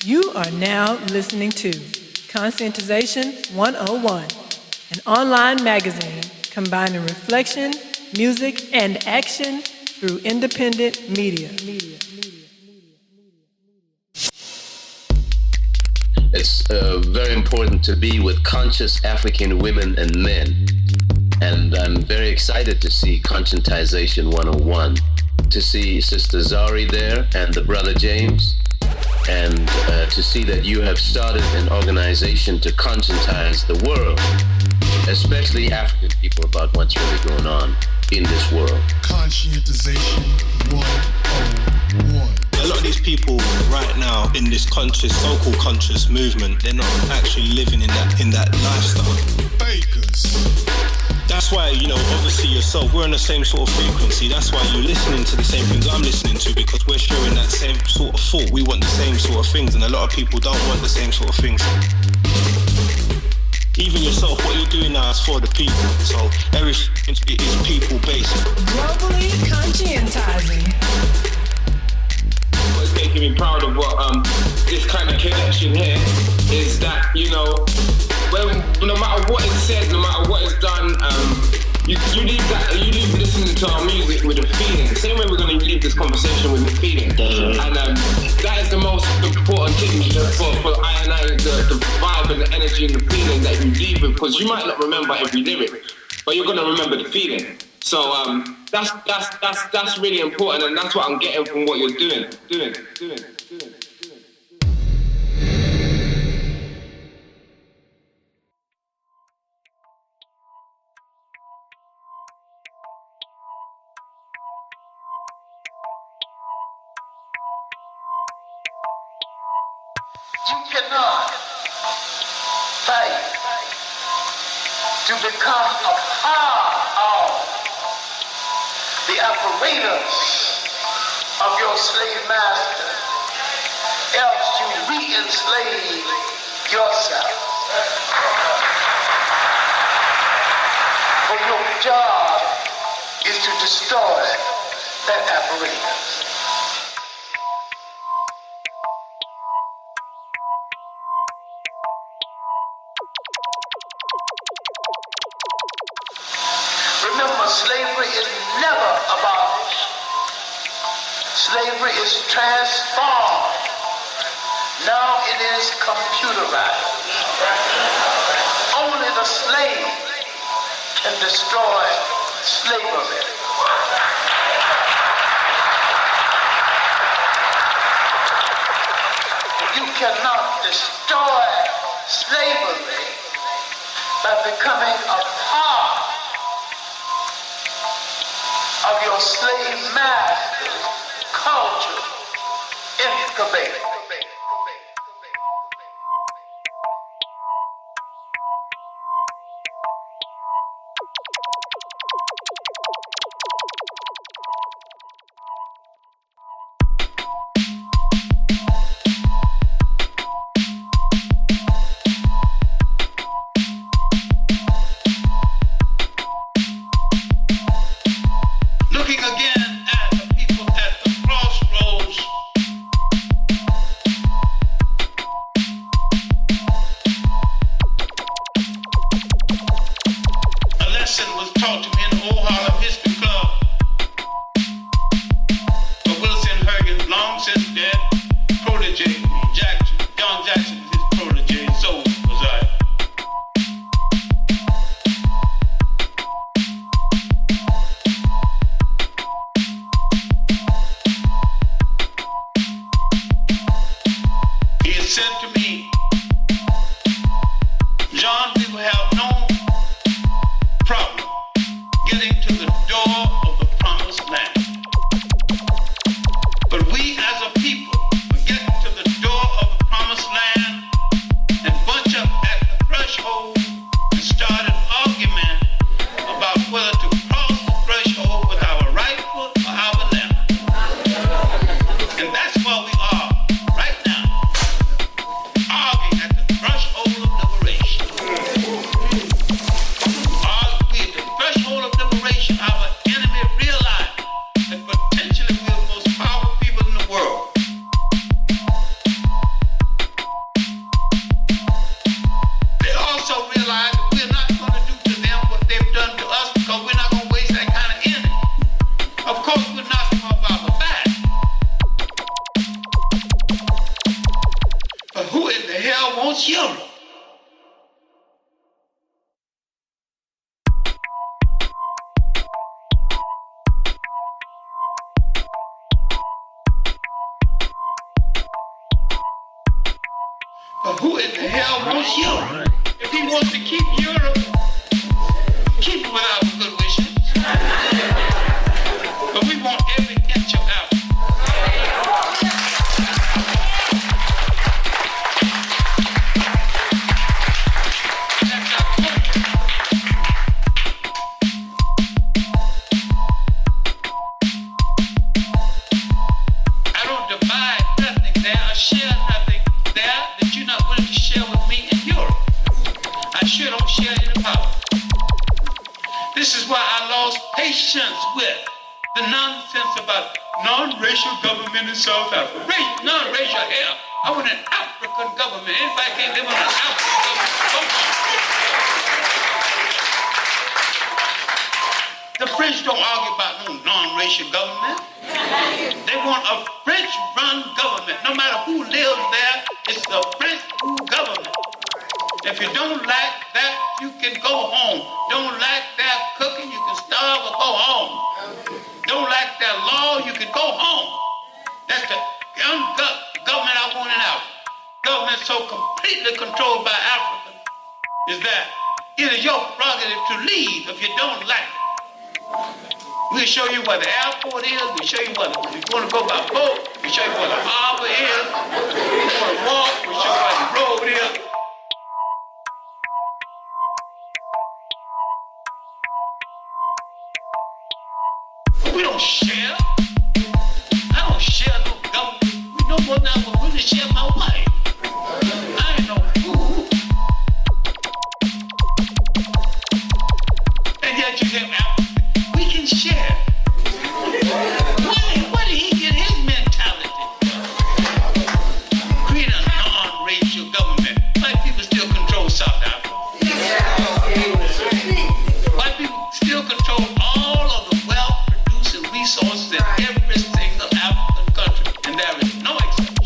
You are now listening to Conscientization 101, an online magazine combining reflection, music, and action through independent media. It's very important to be with conscious African women and men. And I'm very excited to see Conscientization 101, to see Sister Zari there and the brother James, and to see that you have started an organization to conscientize the world, especially African people, about what's really going on in this world. Conscientization 101. A lot of these people right now in this conscious, so-called conscious movement, they're not actually living in that lifestyle. Bakers. That's why, obviously yourself, we're on the same sort of frequency. That's why you're listening to the same things I'm listening to, because we're sharing that same sort of thought. We want the same sort of things, and a lot of people don't want the same sort of things. Even yourself, what you're doing now is for the people. So everything is people-based. Globally conscientizing. What's making me proud of what this kind of connection here is that, no matter what is said, no matter what is done, you leave listening to our music with a feeling. The same way we're going to leave this conversation with a feeling. And that is the most important thing for I and I, the vibe and the energy and the feeling that you leave with, because you might not remember every lyric, but you're going to remember the feeling. So that's really important, and that's what I'm getting from what you're doing. You cannot fight to become a part of the apparatus of your slave master, else you re-enslave yourself. For your job is to destroy that apparatus. Remember, slavery is never abolished. Slavery is transformed. Now it is computerized. Only the slave can destroy slavery. You cannot destroy slavery by becoming a part of your slave master's culture incubator. And that's where we are right now. Our hell wants Europe? But who in the hell wants Europe? If he wants to keep Europe, keep it without good wishes. But we want every inch of Africa. That's our culture. I don't divide nothing there, I share nothing there that you're not willing to share with me in Europe. I sure don't share any power. This is why I lost patience with the nonsense about non-racial government in South Africa. Non-racial hell. I want an African government. Anybody can't live on an African government. The French don't argue about no non-racial government. They want a French-run government. No matter who lives there, it's the French government. If you don't like that, you can go home. Don't like their cooking, you can starve or go home. Don't like their law, you can go home. That's the government I want in Africa. Government so completely controlled by Africans is that it is your prerogative to leave if you don't like it. We'll show you where the airport is. We'll show you where if you want to go by boat. We'll show you where the harbor is. If you want to walk, we'll show you where the road is. We don't share. I don't share no government. We know more now, but we don't share my wife. I ain't no fool. And yet you have Africa. We can share. Where did he get his mentality? Create a non-racial government. White people still control South Africa. White people still control all of the wealth resources in every single African country, and there is no exception.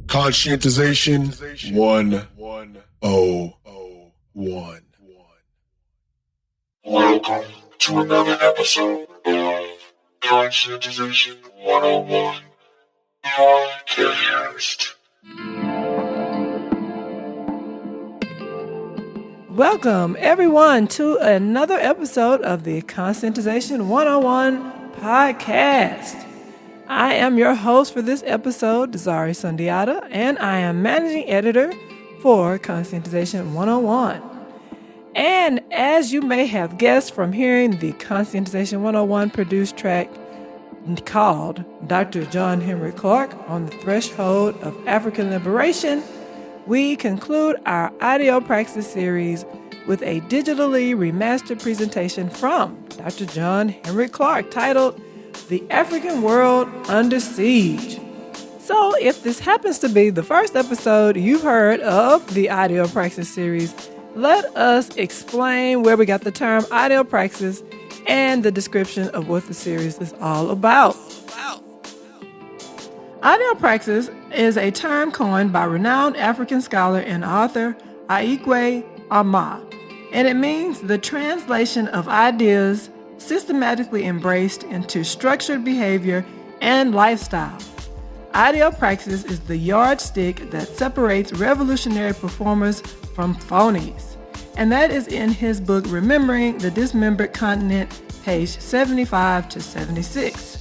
Conscientization 101. Welcome to another episode of Conscientization 101 Podcast. Welcome, everyone, to another episode of the Conscientization 101 Podcast. I am your host for this episode, Desari Sundiata, and I am managing editor for Conscientization 101. And as you may have guessed from hearing the Conscientization 101 produced track called Dr. John Henrik Clarke on the Threshold of African Liberation, we conclude our Ideopraxis series with a digitally remastered presentation from Dr. John Henrik Clarke titled The African World Under Siege. So if this happens to be the first episode you've heard of the Ideopraxis series, let us explain where we got the term Ideopraxis and the description of what the series is all about. Ideopraxis is a term coined by renowned African scholar and author Aikwe Ama, and it means the translation of ideas systematically embraced into structured behavior and lifestyle. Ideopraxis is the yardstick that separates revolutionary performers from phonies, and that is in his book Remembering the Dismembered Continent, page 75 to 76.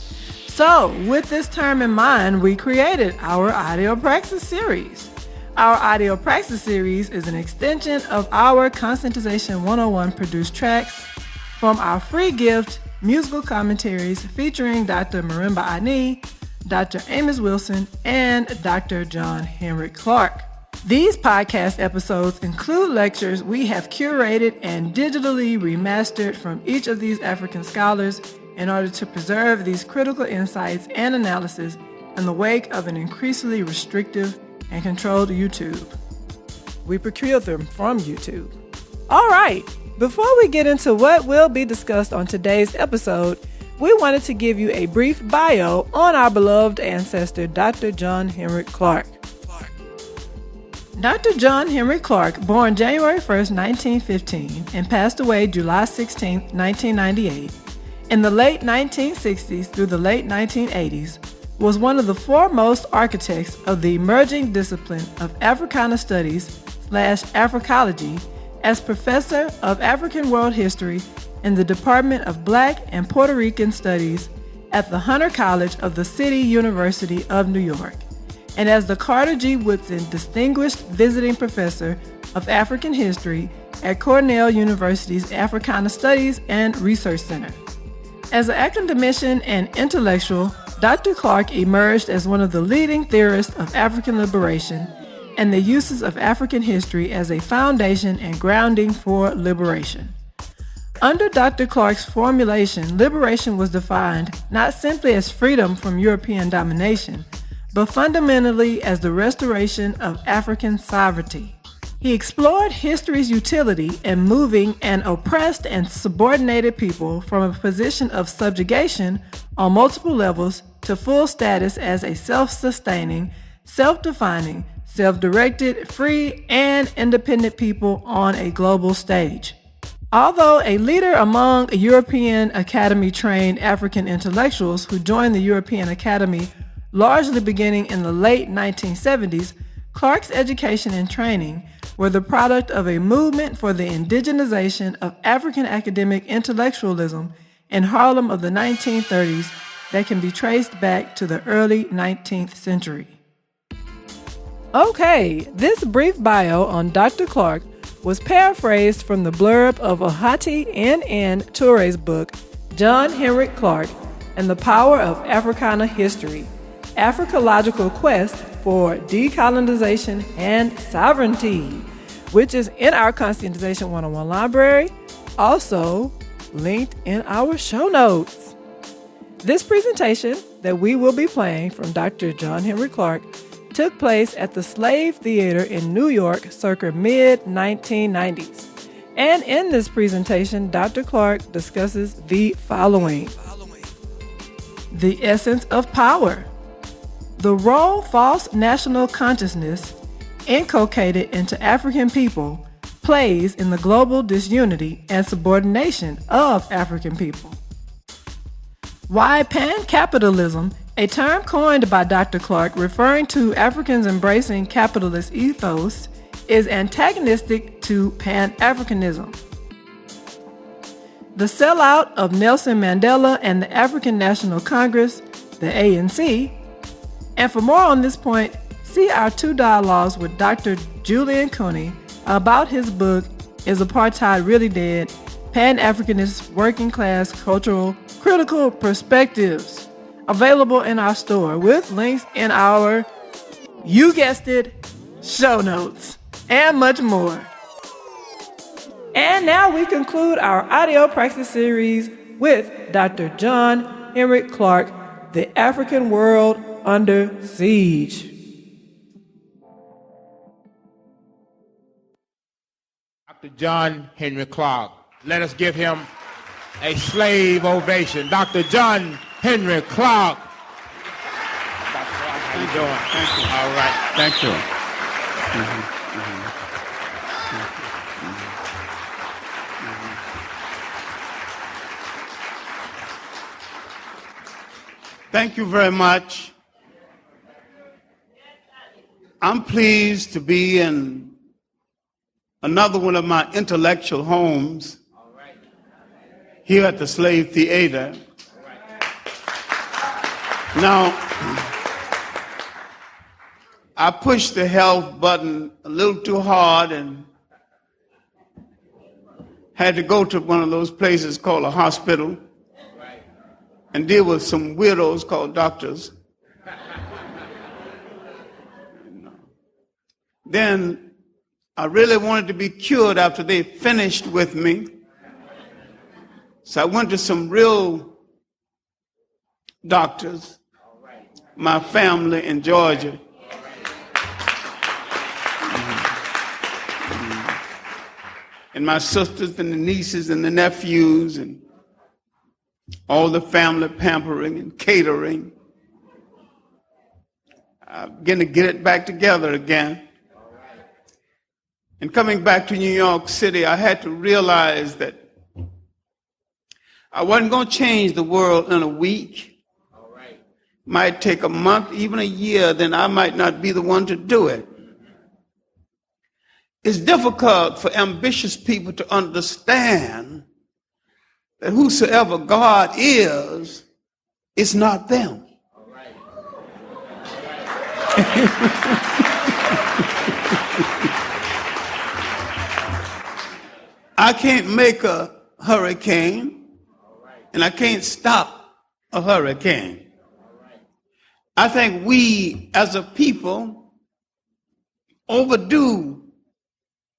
So, with this term in mind, we created our Ideopraxis series. Our Ideopraxis series is an extension of our Conscientization 101 produced tracks from our free gift musical commentaries featuring Dr. Marimba Ani, Dr. Amos Wilson, and Dr. John Henrik Clarke. These podcast episodes include lectures we have curated and digitally remastered from each of these African scholars in order to preserve these critical insights and analysis in the wake of an increasingly restrictive and controlled YouTube. We procured them from YouTube. All right, before we get into what will be discussed on today's episode, we wanted to give you a brief bio on our beloved ancestor, Dr. John Henrik Clarke. Dr. John Henrik Clarke, born January 1st, 1915, and passed away July 16, 1998, in the late 1960s through the late 1980s, was one of the foremost architects of the emerging discipline of Africana Studies / Africalogy as Professor of African World History in the Department of Black and Puerto Rican Studies at the Hunter College of the City University of New York, and as the Carter G. Woodson Distinguished Visiting Professor of African History at Cornell University's Africana Studies and Research Center. As an academician and intellectual, Dr. Clarke emerged as one of the leading theorists of African liberation and the uses of African history as a foundation and grounding for liberation. Under Dr. Clarke's formulation, liberation was defined not simply as freedom from European domination, but fundamentally as the restoration of African sovereignty. He explored history's utility in moving an oppressed and subordinated people from a position of subjugation on multiple levels to full status as a self-sustaining, self-defining, self-directed, free, and independent people on a global stage. Although a leader among European Academy-trained African intellectuals who joined the European Academy largely beginning in the late 1970s, Clarke's education and training were the product of a movement for the indigenization of African academic intellectualism in Harlem of the 1930s that can be traced back to the early 19th century. Okay, this brief bio on Dr. Clarke was paraphrased from the blurb of Ohati N. Touré's book, John Henrik Clarke and the Power of Africana History, Africalogical Quest for Decolonization and Sovereignty, which is in our Conscientization 101 library, also linked in our show notes. This presentation that we will be playing from Dr. John Henrik Clarke took place at the Slave Theater in New York circa mid-1990s. And in this presentation, Dr. Clarke discusses the following: the essence of power, the role false national consciousness, inculcated into African people, plays in the global disunity and subordination of African people. Why Pan-Capitalism, a term coined by Dr. Clarke referring to Africans embracing capitalist ethos, is antagonistic to Pan-Africanism. The sellout of Nelson Mandela and the African National Congress, the ANC. And for more on this point, see our two dialogues with Dr. Julian Cooney about his book, Is Apartheid Really Dead? Pan-Africanist Working Class Cultural Critical Perspectives, available in our store with links in our, you guessed it, show notes, and much more. And now we conclude our Ideopraxis series with Dr. John Henrik Clarke, The African World Under Siege. Dr. John Henrik Clarke. Let us give him a slave ovation. Dr. John Henrik Clarke. How you doing? Thank you. All right. Thank you. Thank you very much. I'm pleased to be in another one of my intellectual homes here at the Slave Theater. Now, I pushed the health button a little too hard and had to go to one of those places called a hospital and deal with some weirdos called doctors. Then I really wanted to be cured after they finished with me. So I went to some real doctors, my family in Georgia. And my sisters and the nieces and the nephews. And all the family pampering and catering. I'm beginning to get it back together again. And coming back to New York City, I had to realize that I wasn't going to change the world in a week. Might take a month, even a year, then I might not be the one to do it. It's difficult for ambitious people to understand that whosoever God is, it's not them. I can't make a hurricane, and I can't stop a hurricane. I think we as a people overdo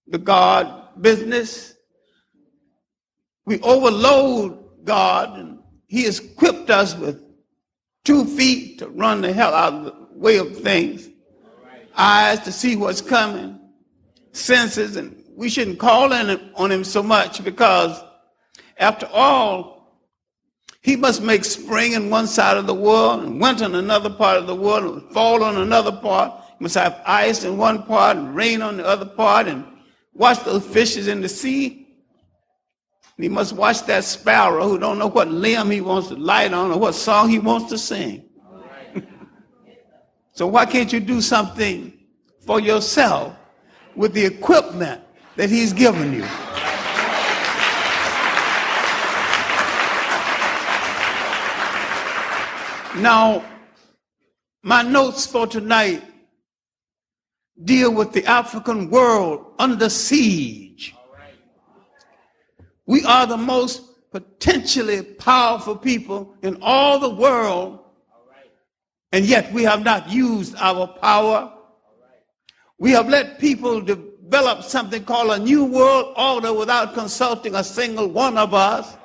the God business. We overload God, and He has equipped us with 2 feet to run the hell out of the way of things, eyes to see what's coming, senses, and we shouldn't call on Him so much because, after all, He must make spring in one side of the world and winter in another part of the world and fall on another part. He must have ice in one part and rain on the other part and watch those fishes in the sea. And He must watch that sparrow who don't know what limb he wants to light on or what song he wants to sing. So why can't you do something for yourself with the equipment that He's given you? Now, my notes for tonight deal with the African world under siege. We are the most potentially powerful people in all the world, and yet we have not used our power. We have let people develop something called a new world order without consulting a single one of us,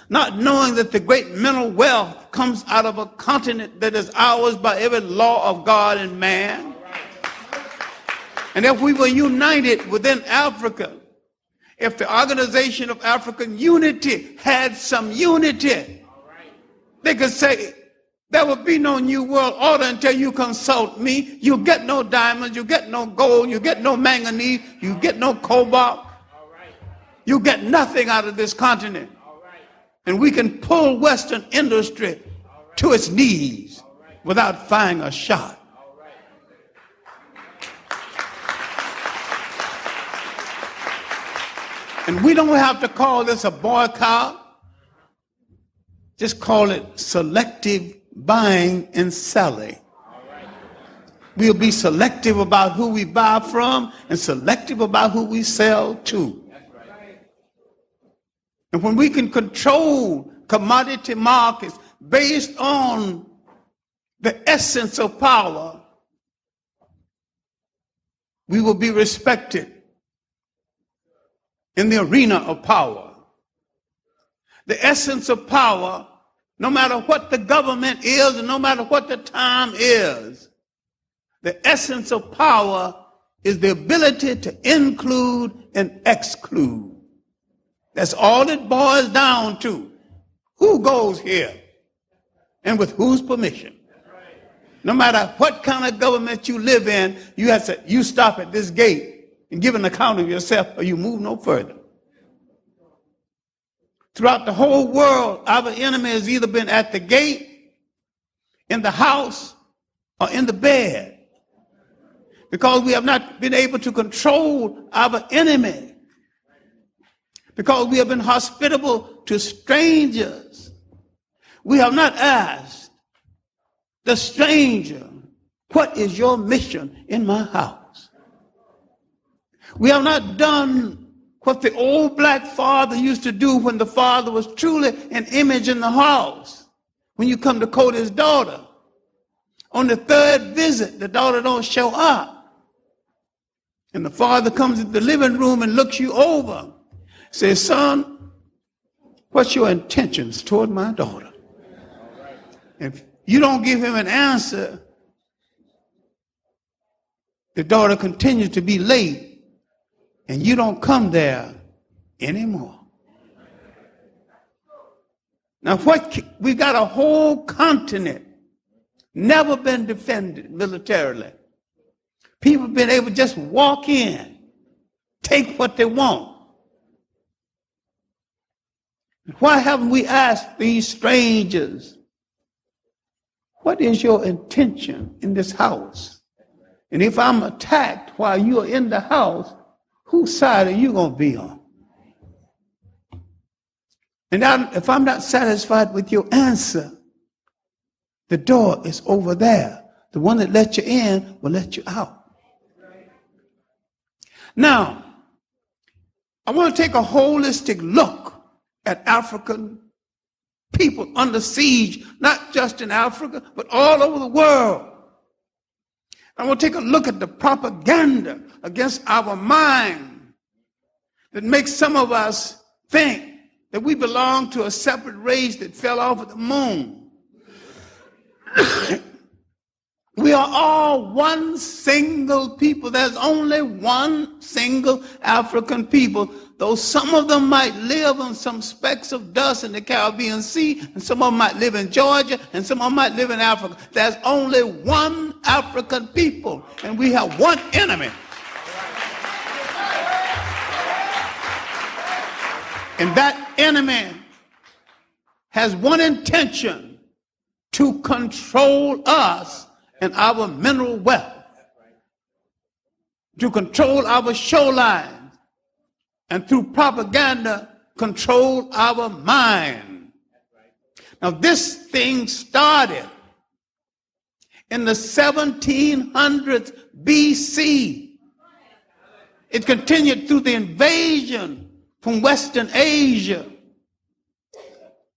not knowing that the great mental wealth comes out of a continent that is ours by every law of God and man. And if we were united within Africa, if the Organization of African Unity had some unity, they could say, there will be no new world order until you consult me. You get no diamonds, you get no gold, you get no manganese, you get no cobalt. You get nothing out of this continent. And we can pull Western industry to its knees without firing a shot. And we don't have to call this a boycott. Just call it selective buying and selling. We'll be selective about who we buy from and selective about who we sell to. And when we can control commodity markets based on the essence of power, we will be respected in the arena of power. The essence of power, no matter what the government is and no matter what the time is, the essence of power is the ability to include and exclude. That's all it boils down to. Who goes here and with whose permission? No matter what kind of government you live in, you have to, you stop at this gate and give an account of yourself or you move no further. Throughout the whole world, our enemy has either been at the gate, in the house, or in the bed. Because we have not been able to control our enemy. Because we have been hospitable to strangers. We have not asked the stranger, what is your mission in my house? We have not done what the old black father used to do when the father was truly an image in the house. When you come to court his daughter, on the third visit, the daughter don't show up. And the father comes into the living room and looks you over. Says, son, what's your intentions toward my daughter? If you don't give him an answer, the daughter continues to be late and you don't come there anymore. Now, we got a whole continent, never been defended militarily. People been able to just walk in, take what they want. Why haven't we asked these strangers, what is your intention in this house? And if I'm attacked while you're in the house, whose side are you going to be on? And if I'm not satisfied with your answer, the door is over there. The one that let you in will let you out. Now, I want to take a holistic look at African people under siege, not just in Africa, but all over the world. I want to take a look at the propaganda against our mind that makes some of us think that we belong to a separate race that fell off of the moon. We are all one single people. There's only one single African people, though some of them might live on some specks of dust in the Caribbean Sea, and some of them might live in Georgia, and some of them might live in Africa. There's only one African people, and we have one enemy. And that enemy has one intention: to control us and our mineral wealth, to control our shorelines, and through propaganda, control our mind. Now, this thing started in the 1700s BC. It continued through the invasion from Western Asia,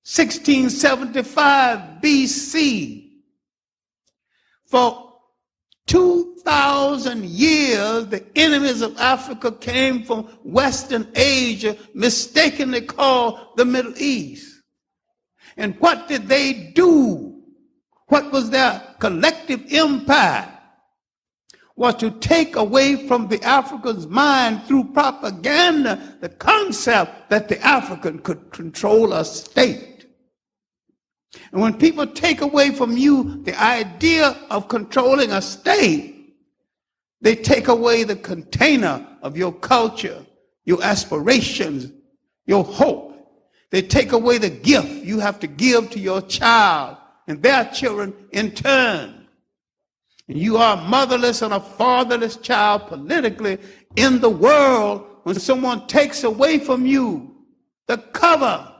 1675 BC. For 2,000 years, the enemies of Africa came from Western Asia, mistakenly called the Middle East. And what did they do? What was their collective impact? Was to take away from the African's mind through propaganda the concept that the African could control a state. And when people take away from you the idea of controlling a state, they take away the container of your culture, your aspirations, your hope. They take away the gift you have to give to your child and their children in turn. And you are a motherless and a fatherless child politically in the world when someone takes away from you the cover,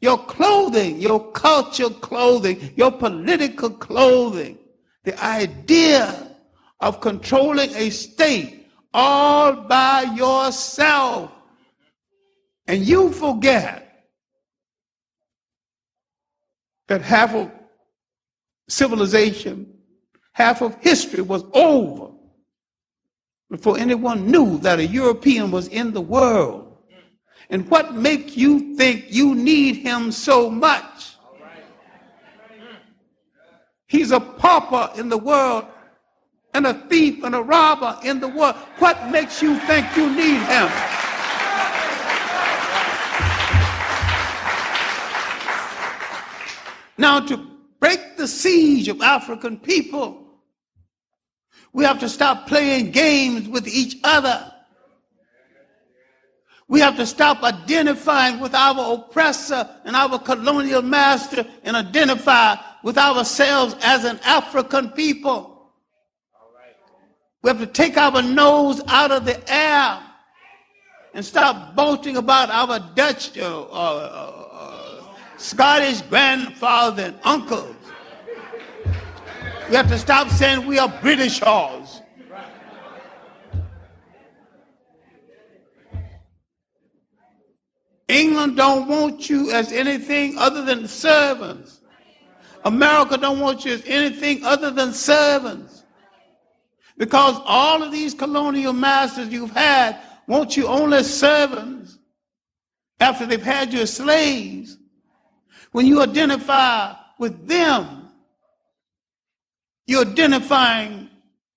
your clothing, your culture clothing, your political clothing, the idea of controlling a state all by yourself. And you forget that half of civilization, half of history was over before anyone knew that a European was in the world. And what makes you think you need him so much? He's a pauper in the world and a thief and a robber in the world. What makes you think you need him? Now, to break the siege of African people, we have to stop playing games with each other. We have to stop identifying with our oppressor and our colonial master and identify with ourselves as an African people. We have to take our nose out of the air and stop boasting about our Dutch, Scottish grandfather and uncles. We have to stop saying we are Britishers. England don't want you as anything other than servants. America don't want you as anything other than servants. Because all of these colonial masters you've had want you only as servants after they've had you as slaves. When you identify with them, you're identifying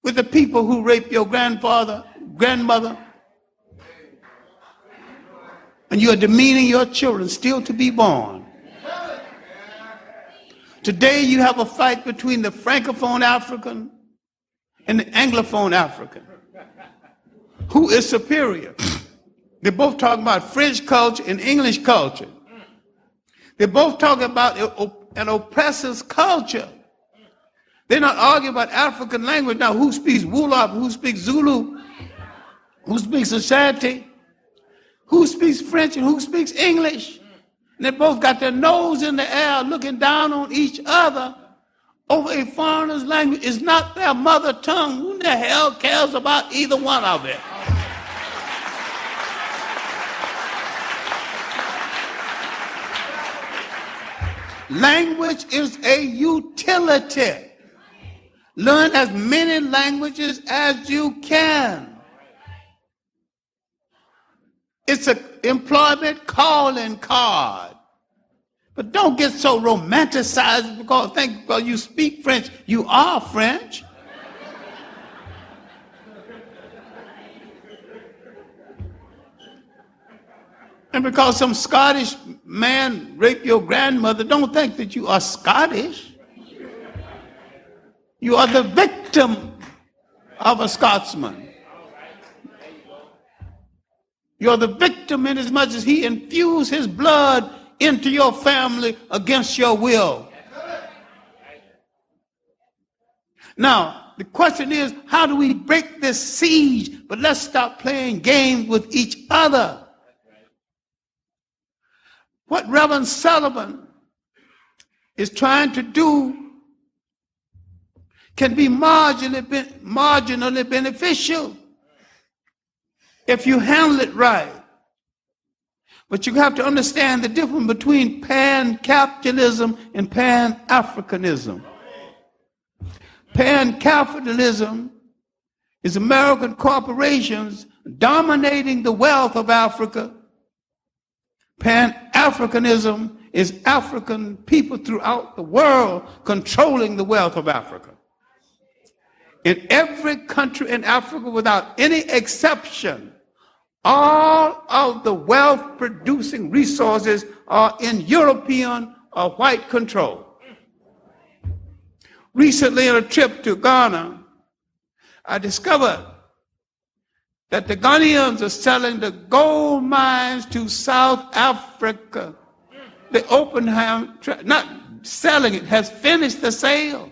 with the people who raped your grandfather, grandmother, and you are demeaning your children still to be born. Today you have a fight between the Francophone African and the Anglophone African. Who is superior? They're both talking about French culture and English culture. They're both talking about an oppressor's culture. They're not arguing about African language. Now, who speaks Wolof? Who speaks Zulu? Who speaks Ashanti? Who speaks French and who speaks English? And they both got their nose in the air looking down on each other over a foreigner's language. It's not their mother tongue. Who the hell cares about either one of it? Language is a utility. Learn as many languages as you can. It's an employment calling card. But don't get so romanticized because you speak French, you are French. And because some Scottish man raped your grandmother, don't think that you are Scottish. You are the victim of a Scotsman. You're the victim in as much as he infused his blood into your family against your will. Now, the question is, how do we break this siege? But let's stop playing games with each other. What Reverend Sullivan is trying to do can be marginally beneficial if you handle it right. But you have to understand the difference between Pan-Capitalism and Pan-Africanism. Pan-Capitalism is American corporations dominating the wealth of Africa. Pan-Africanism is African people throughout the world controlling the wealth of Africa. In every country in Africa, without any exception, all of the wealth-producing resources are in European or white control. Recently, on a trip to Ghana, I discovered that the Ghanaians are selling the gold mines to South Africa. The Oppenheim, not selling it, has finished the sale.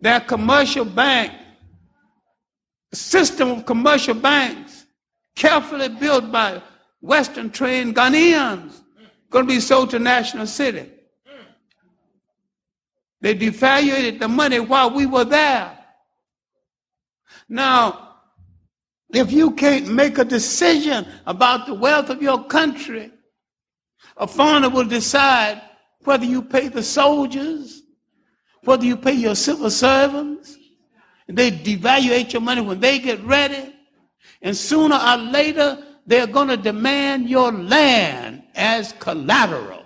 Their commercial bank, a system of commercial banks, carefully built by Western trained Ghanaians, going to be sold to National City. They devaluated the money while we were there. Now, if you can't make a decision about the wealth of your country, a foreigner will decide whether you pay the soldiers, whether you pay your civil servants. They devaluate your money when they get ready. And sooner or later, they're going to demand your land as collateral.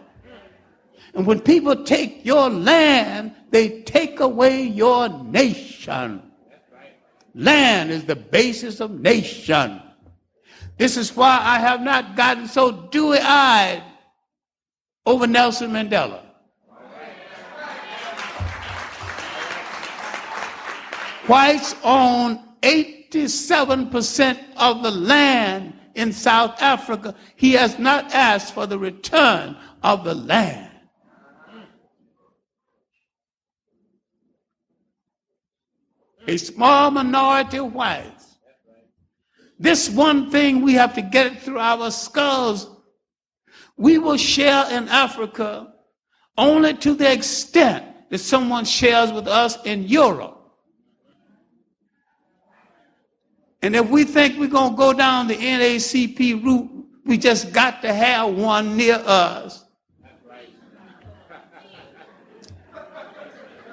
And when people take your land, they take away your nation. Land is the basis of nation. This is why I have not gotten so dewy-eyed over Nelson Mandela. Whites own 87% of the land in South Africa. He has not asked for the return of the land. A small minority of whites. This one thing we have to get it through our skulls. We will share in Africa only to the extent that someone shares with us in Europe. And if we think we're going to go down the NACP route, we just got to have one near us.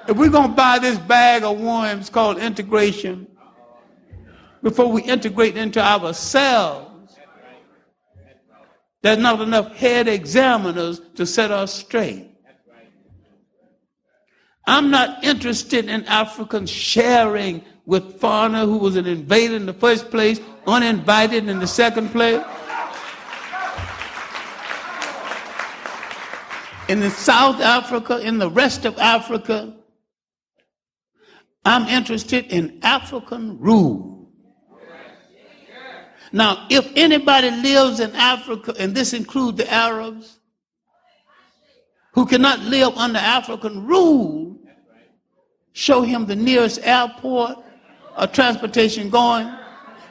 If we're going to buy this bag of worms called integration before we integrate into ourselves, there's not enough head examiners to set us straight. I'm not interested in Africans sharing with foreigner who was an invader in the first place, uninvited in the second place. And in South Africa, in the rest of Africa, I'm interested in African rule. Now, if anybody lives in Africa, and this includes the Arabs, who cannot live under African rule, show him the nearest airport or transportation going,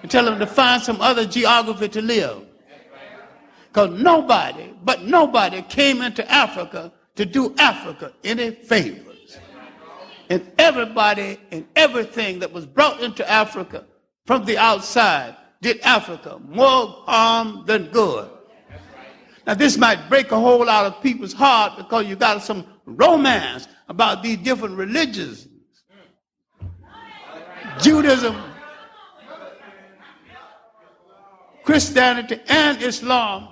and tell him to find some other geography to live. Because nobody came into Africa to do Africa any favors. And everybody and everything that was brought into Africa from the outside did Africa more harm than good. Now this might break a whole lot of people's heart because you got some romance about these different religions. Judaism, Christianity, and Islam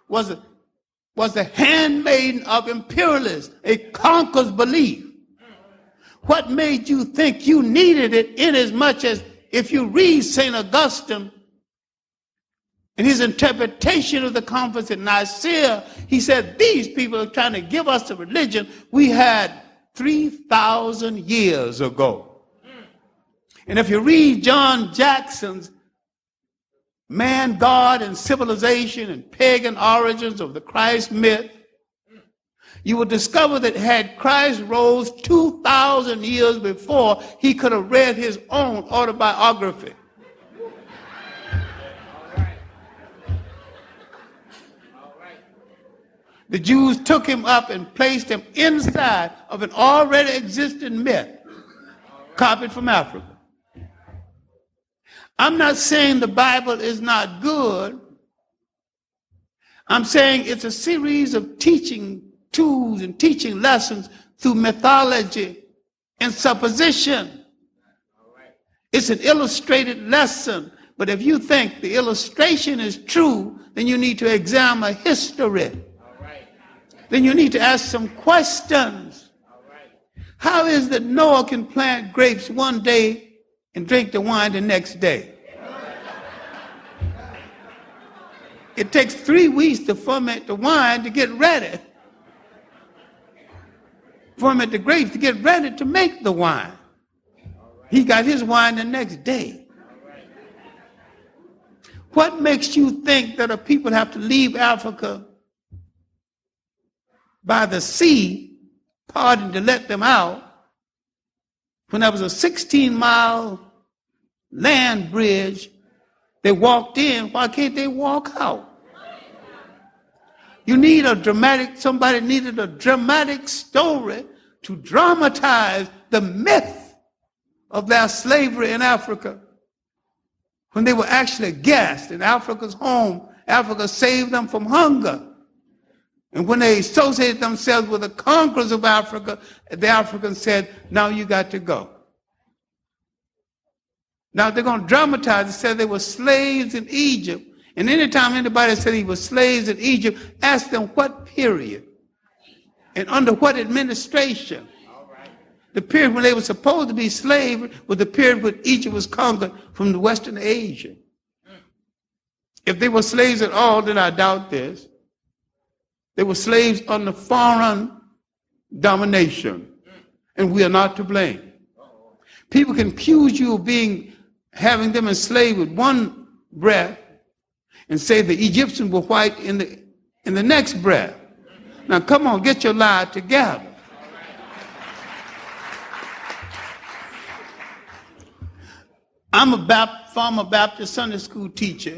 was the handmaiden of imperialists, a conqueror's belief. What made you think you needed it inasmuch as if you read St. Augustine in his interpretation of the conference at Nicaea, he said these people are trying to give us a religion we had 3,000 years ago. And if you read John Jackson's Man, God, and Civilization and Pagan Origins of the Christ Myth, you will discover that had Christ rose 2,000 years before, he could have read his own autobiography. The Jews took him up and placed him inside of an already existing myth, copied from Africa. I'm not saying the Bible is not good. I'm saying it's a series of teaching tools and teaching lessons through mythology and supposition. It's an illustrated lesson, but if you think the illustration is true, then you need to examine history. Then you need to ask some questions. How is it that Noah can plant grapes one day and drink the wine the next day? It takes 3 weeks to ferment the wine to get ready. Ferment the grapes to get ready to make the wine. He got his wine the next day. What makes you think that a people have to leave Africa by the sea, pardon to let them out, when there was a 16-mile land bridge, they walked in, why can't they walk out? You need somebody needed a dramatic story to dramatize the myth of their slavery in Africa. When they were actually guests in Africa's home, Africa saved them from hunger. And when they associated themselves with the conquerors of Africa, the Africans said, now you got to go. Now they're going to dramatize it, said they were slaves in Egypt. And anytime anybody said he was slaves in Egypt, ask them what period and under what administration. The period when they were supposed to be slaves was the period when Egypt was conquered from the Western Asia. If they were slaves at all, then I doubt this. They were slaves under foreign domination, and we are not to blame. People can accuse you of having them enslaved with one breath and say the Egyptians were white in the next breath. Now come on, get your lie together. I'm a former Baptist Sunday school teacher,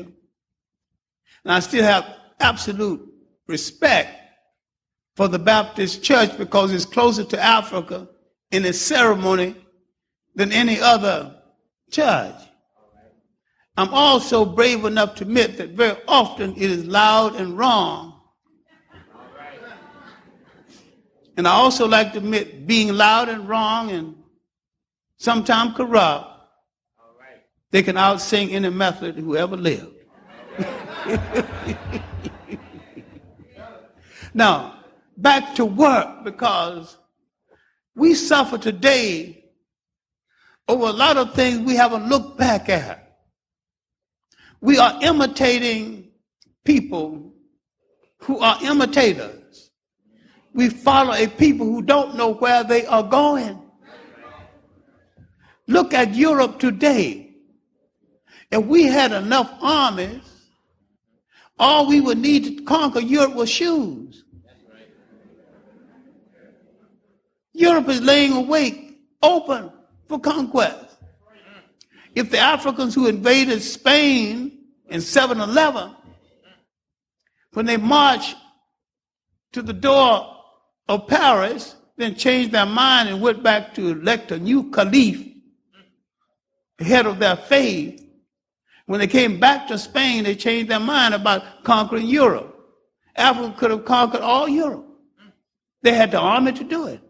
and I still have absolute respect for the Baptist church because it's closer to Africa in its ceremony than any other church. I'm also brave enough to admit that very often it is loud and wrong. And I also like to admit being loud and wrong and sometimes corrupt, they can out-sing any method who ever lived. Now, back to work, because we suffer today over a lot of things we haven't looked back at. We are imitating people who are imitators. we follow a people who don't know where they are going. Look at Europe today. If we had enough armies, all we would need to conquer Europe was shoes. Europe is laying awake, open for conquest. If the Africans who invaded Spain in 711, when they marched to the door of Paris, then changed their mind and went back to elect a new caliph, the head of their faith, when they came back to Spain, they changed their mind about conquering Europe. Africa could have conquered all Europe. They had the army to do it.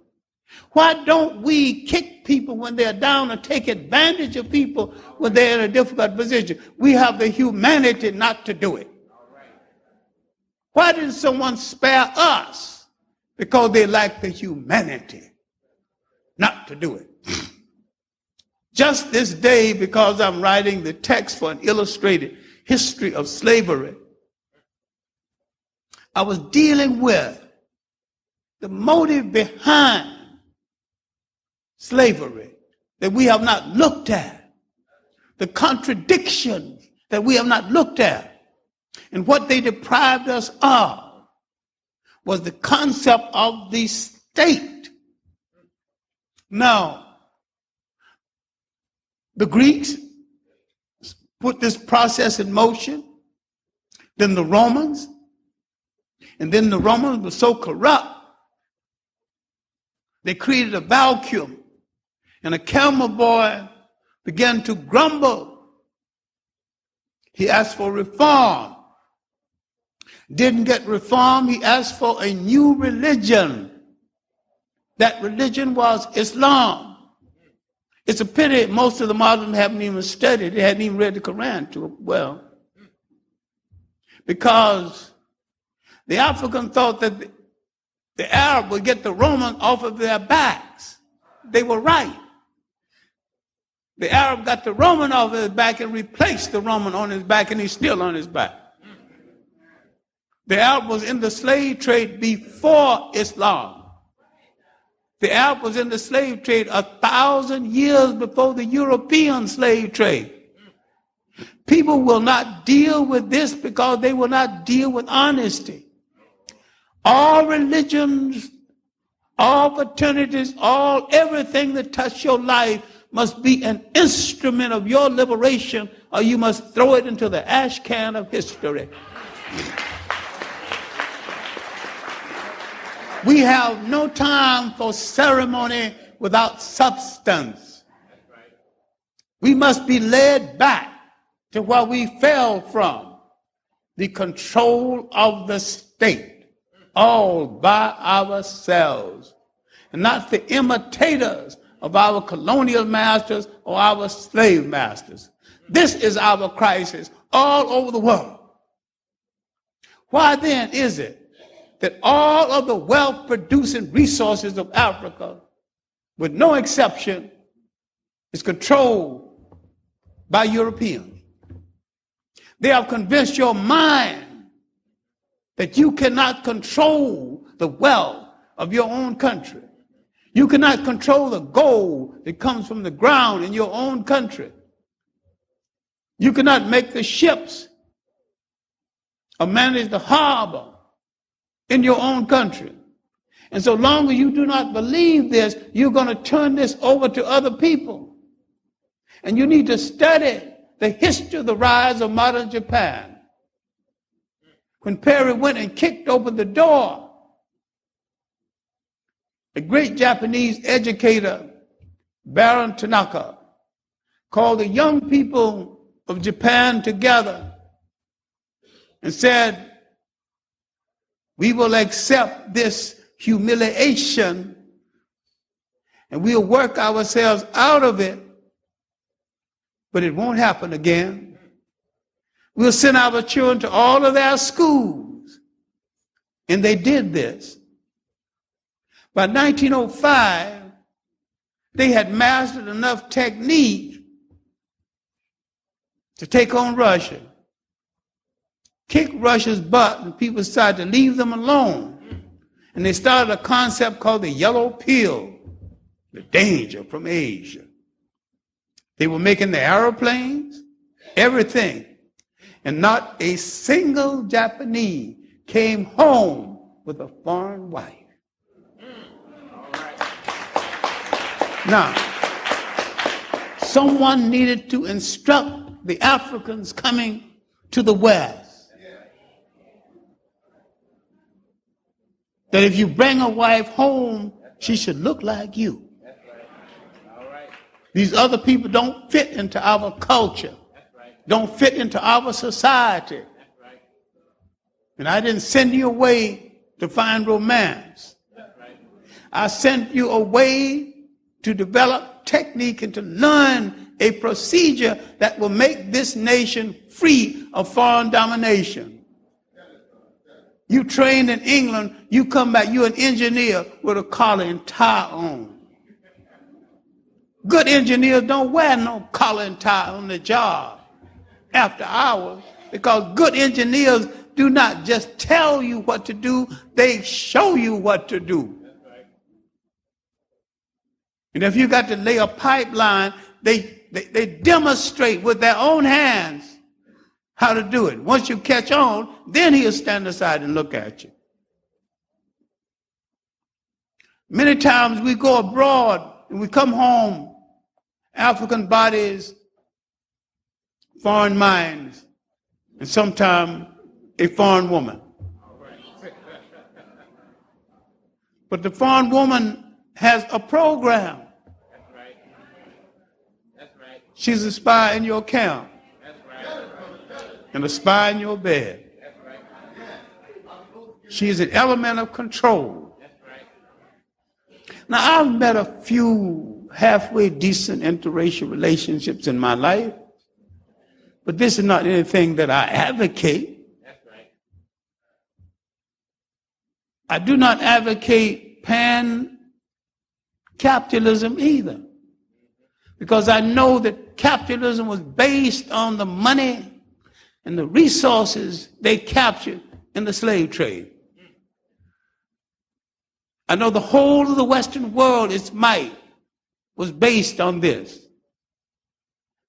Why don't we kick people when they're down and take advantage of people when they're in a difficult position? We have the humanity not to do it. Why didn't someone spare us? Because they lack the humanity not to do it. Just this day, because I'm writing the text for an illustrated history of slavery, I was dealing with the motive behind slavery that we have not looked at, the contradictions that we have not looked at. And what they deprived us of was the concept of the state. Now, the Greeks put this process in motion, then the Romans, and then the Romans were so corrupt, they created a vacuum, and a camel boy began to grumble. He asked for reform. Didn't get reform, he asked for a new religion. That religion was Islam. It's a pity most of the Muslims haven't even studied. They hadn't even read the Quran too well. Because the African thought that the Arab would get the Roman off of their backs. They were right. The Arab got the Roman off his back and replaced the Roman on his back, and he's still on his back. The Arab was in the slave trade before Islam. The Arab was in the slave trade 1,000 years before the European slave trade. People will not deal with this because they will not deal with honesty. All religions, all fraternities, everything that touches your life must be an instrument of your liberation, or you must throw it into the ash can of history. We have no time for ceremony without substance. We must be led back to where we fell from, the control of the state, all by ourselves, and not the imitators of our colonial masters or our slave masters. This is our crisis all over the world. Why then is it that all of the wealth-producing resources of Africa, with no exception, is controlled by Europeans? They have convinced your mind that you cannot control the wealth of your own country. You cannot control the gold that comes from the ground in your own country. You cannot make the ships or manage the harbor in your own country. And so long as you do not believe this, you're going to turn this over to other people. And you need to study the history of the rise of modern Japan. When Perry went and kicked open the door, a great Japanese educator, Baron Tanaka, called the young people of Japan together and said, we will accept this humiliation and we'll work ourselves out of it, but it won't happen again. We'll send our children to all of their schools. And they did this. By 1905, they had mastered enough technique to take on Russia, kick Russia's butt, and people decided to leave them alone. And they started a concept called the yellow pill, the danger from Asia. They were making the airplanes, everything. And not a single Japanese came home with a foreign wife. Now, someone needed to instruct the Africans coming to the West that if you bring a wife home, she should look like you. These other people don't fit into our culture, don't fit into our society. And I didn't send you away to find romance. I sent you away to develop technique and to learn a procedure that will make this nation free of foreign domination. You trained in England, you come back, you're an engineer with a collar and tie on. Good engineers don't wear no collar and tie on the job after hours, because good engineers do not just tell you what to do, they show you what to do. And if you got to lay a pipeline, they demonstrate with their own hands how to do it. Once you catch on, then he'll stand aside and look at you. Many times we go abroad and we come home, African bodies, foreign minds, and sometimes a foreign woman. But the foreign woman has a program. She's a spy in your camp and a spy in your bed. She's an element of control. Now, I've met a few halfway decent interracial relationships in my life, but this is not anything that I advocate. I do not advocate Pan-Capitalism either, because I know that capitalism was based on the money and the resources they captured in the slave trade. I know the whole of the Western world, its might, was based on this,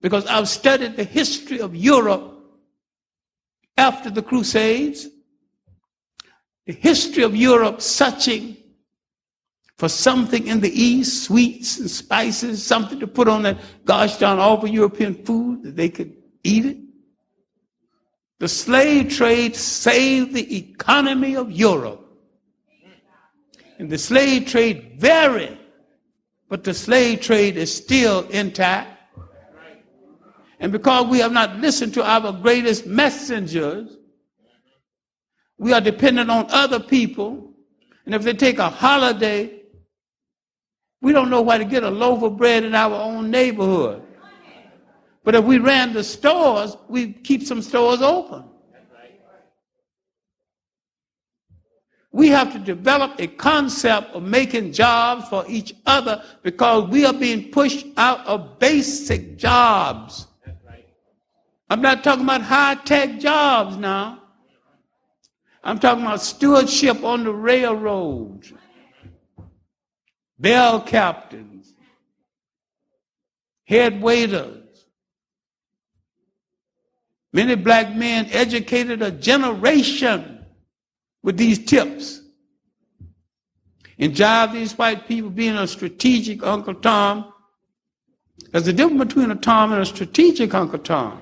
because I've studied the history of Europe after the Crusades, the history of Europe searching for something in the East, sweets and spices, something to put on that gosh darn awful European food that they could eat it. The slave trade saved the economy of Europe. And the slave trade varied, but the slave trade is still intact. And because we have not listened to our greatest messengers, we are dependent on other people. And if they take a holiday, we don't know where to get a loaf of bread in our own neighborhood. But if we ran the stores, we'd keep some stores open. We have to develop a concept of making jobs for each other, because we are being pushed out of basic jobs. I'm not talking about high-tech jobs now. I'm talking about stewardship on the railroads, bell captains, head waiters. Many black men educated a generation with these tips. And jive these white people being a strategic Uncle Tom. There's a difference between a Tom and a strategic Uncle Tom.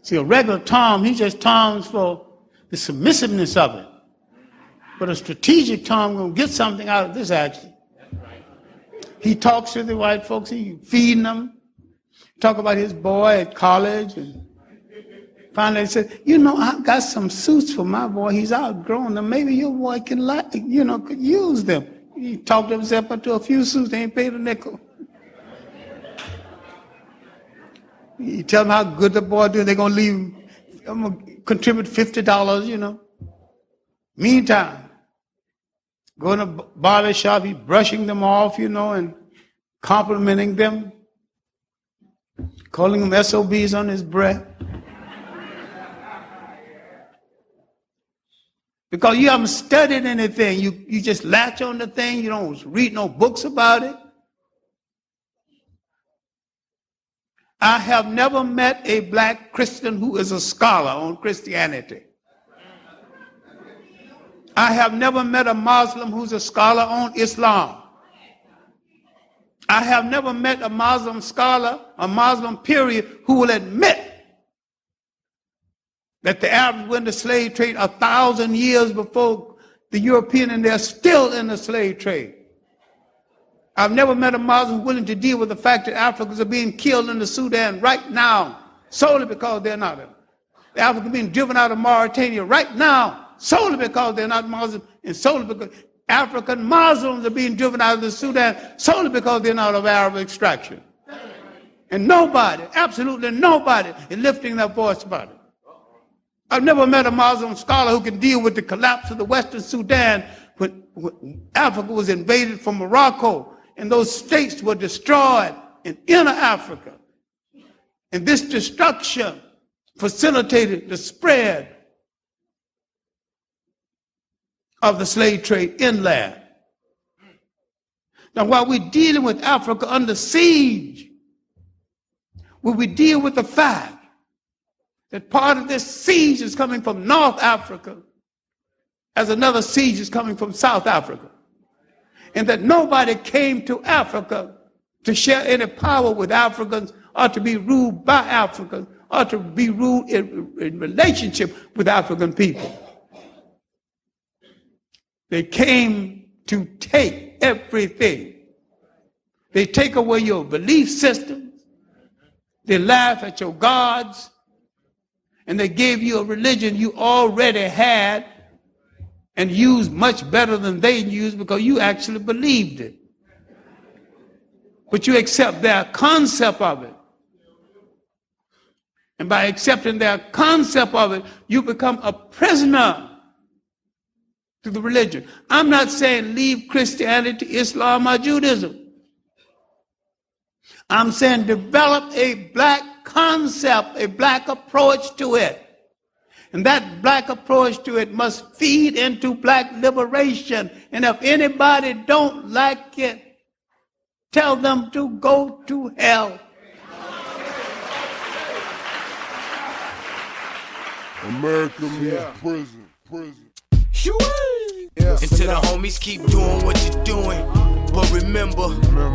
See, a regular Tom, he just Toms for the submissiveness of it. But a strategic Tom gonna get something out of this action. He talks to the white folks, he feeding them, talk about his boy at college, and finally he said, you know, I've got some suits for my boy, he's outgrown them, maybe your boy can could use them. He talked himself up to a few suits, they ain't paid a nickel. You tell them how good the boy doing, they're gonna leave him, I'm gonna contribute $50, Meantime, go in a barber shop, he's brushing them off, and complimenting them. calling them SOBs on his breath. Because you haven't studied anything. You just latch on the thing. You don't read no books about it. I have never met a black Christian who is a scholar on Christianity. I have never met a Muslim who's a scholar on Islam. I have never met a Muslim scholar, a Muslim period, who will admit that the Arabs went to slave trade 1,000 years before the European, and they're still in the slave trade. I've never met a Muslim willing to deal with the fact that Africans are being killed in the Sudan right now, solely because they're not. The Africans being driven out of Mauritania right now, solely because they're not Muslim, and solely because African Muslims are being driven out of the Sudan, solely because they're not of Arab extraction. And nobody, absolutely nobody, is lifting their voice about it. I've never met a Muslim scholar who can deal with the collapse of the Western Sudan when Africa was invaded from Morocco and those states were destroyed in inner Africa. And this destruction facilitated the spread of the slave trade inland. Now, while we're dealing with Africa under siege, when we deal with the fact that part of this siege is coming from North Africa, as another siege is coming from South Africa, and that nobody came to Africa to share any power with Africans or to be ruled by Africans or to be ruled in relationship with African people. They came to take everything. They take away your belief systems. They laugh at your gods. And they gave you a religion you already had and used much better than they used because you actually believed it. But you accept their concept of it. And by accepting their concept of it, you become a prisoner to the religion. I'm not saying leave Christianity, Islam, or Judaism. I'm saying develop a black concept, a black approach to it. And that black approach to it must feed into black liberation. And if anybody don't like it, tell them to go to hell. America means prison. Until the homies keep doing what you're doing. But remember,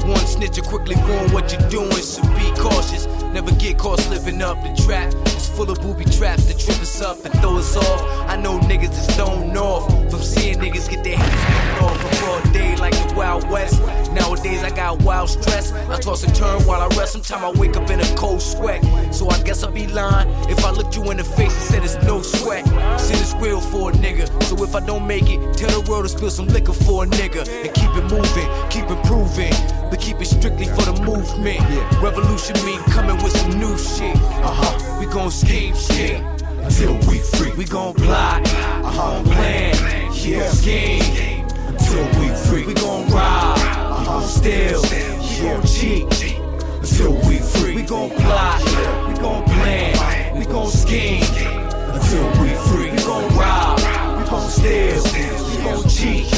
one snitch will quickly ruin what you're doing. So be cautious, never get caught slipping up. The trap is full of booby traps that trip us up and throw us off. I know niggas is thrown off from seeing niggas get their hands off from broad day like the Wild West. Nowadays I got wild stress. I toss and turn while I rest. Sometimes I wake up in a cold sweat. So I guess I'll be lying if I looked you in the face and said it's no sweat. Shit is real for a nigga. So if I don't make it, tell the world to spill some liquor for a nigga. And keep it moving, keep improving, but keep it strictly for the movement. Revolution mean coming with some new shit. We gon' scheme shit until we free. We gon' plot, plan, scheme until we free. We gon' rob, we gon' steal, we gon' cheat until we free. We gon' plot, we gon' plan, we gon' scheme until we free. We gon' rob, we gon' steal, we gon' cheat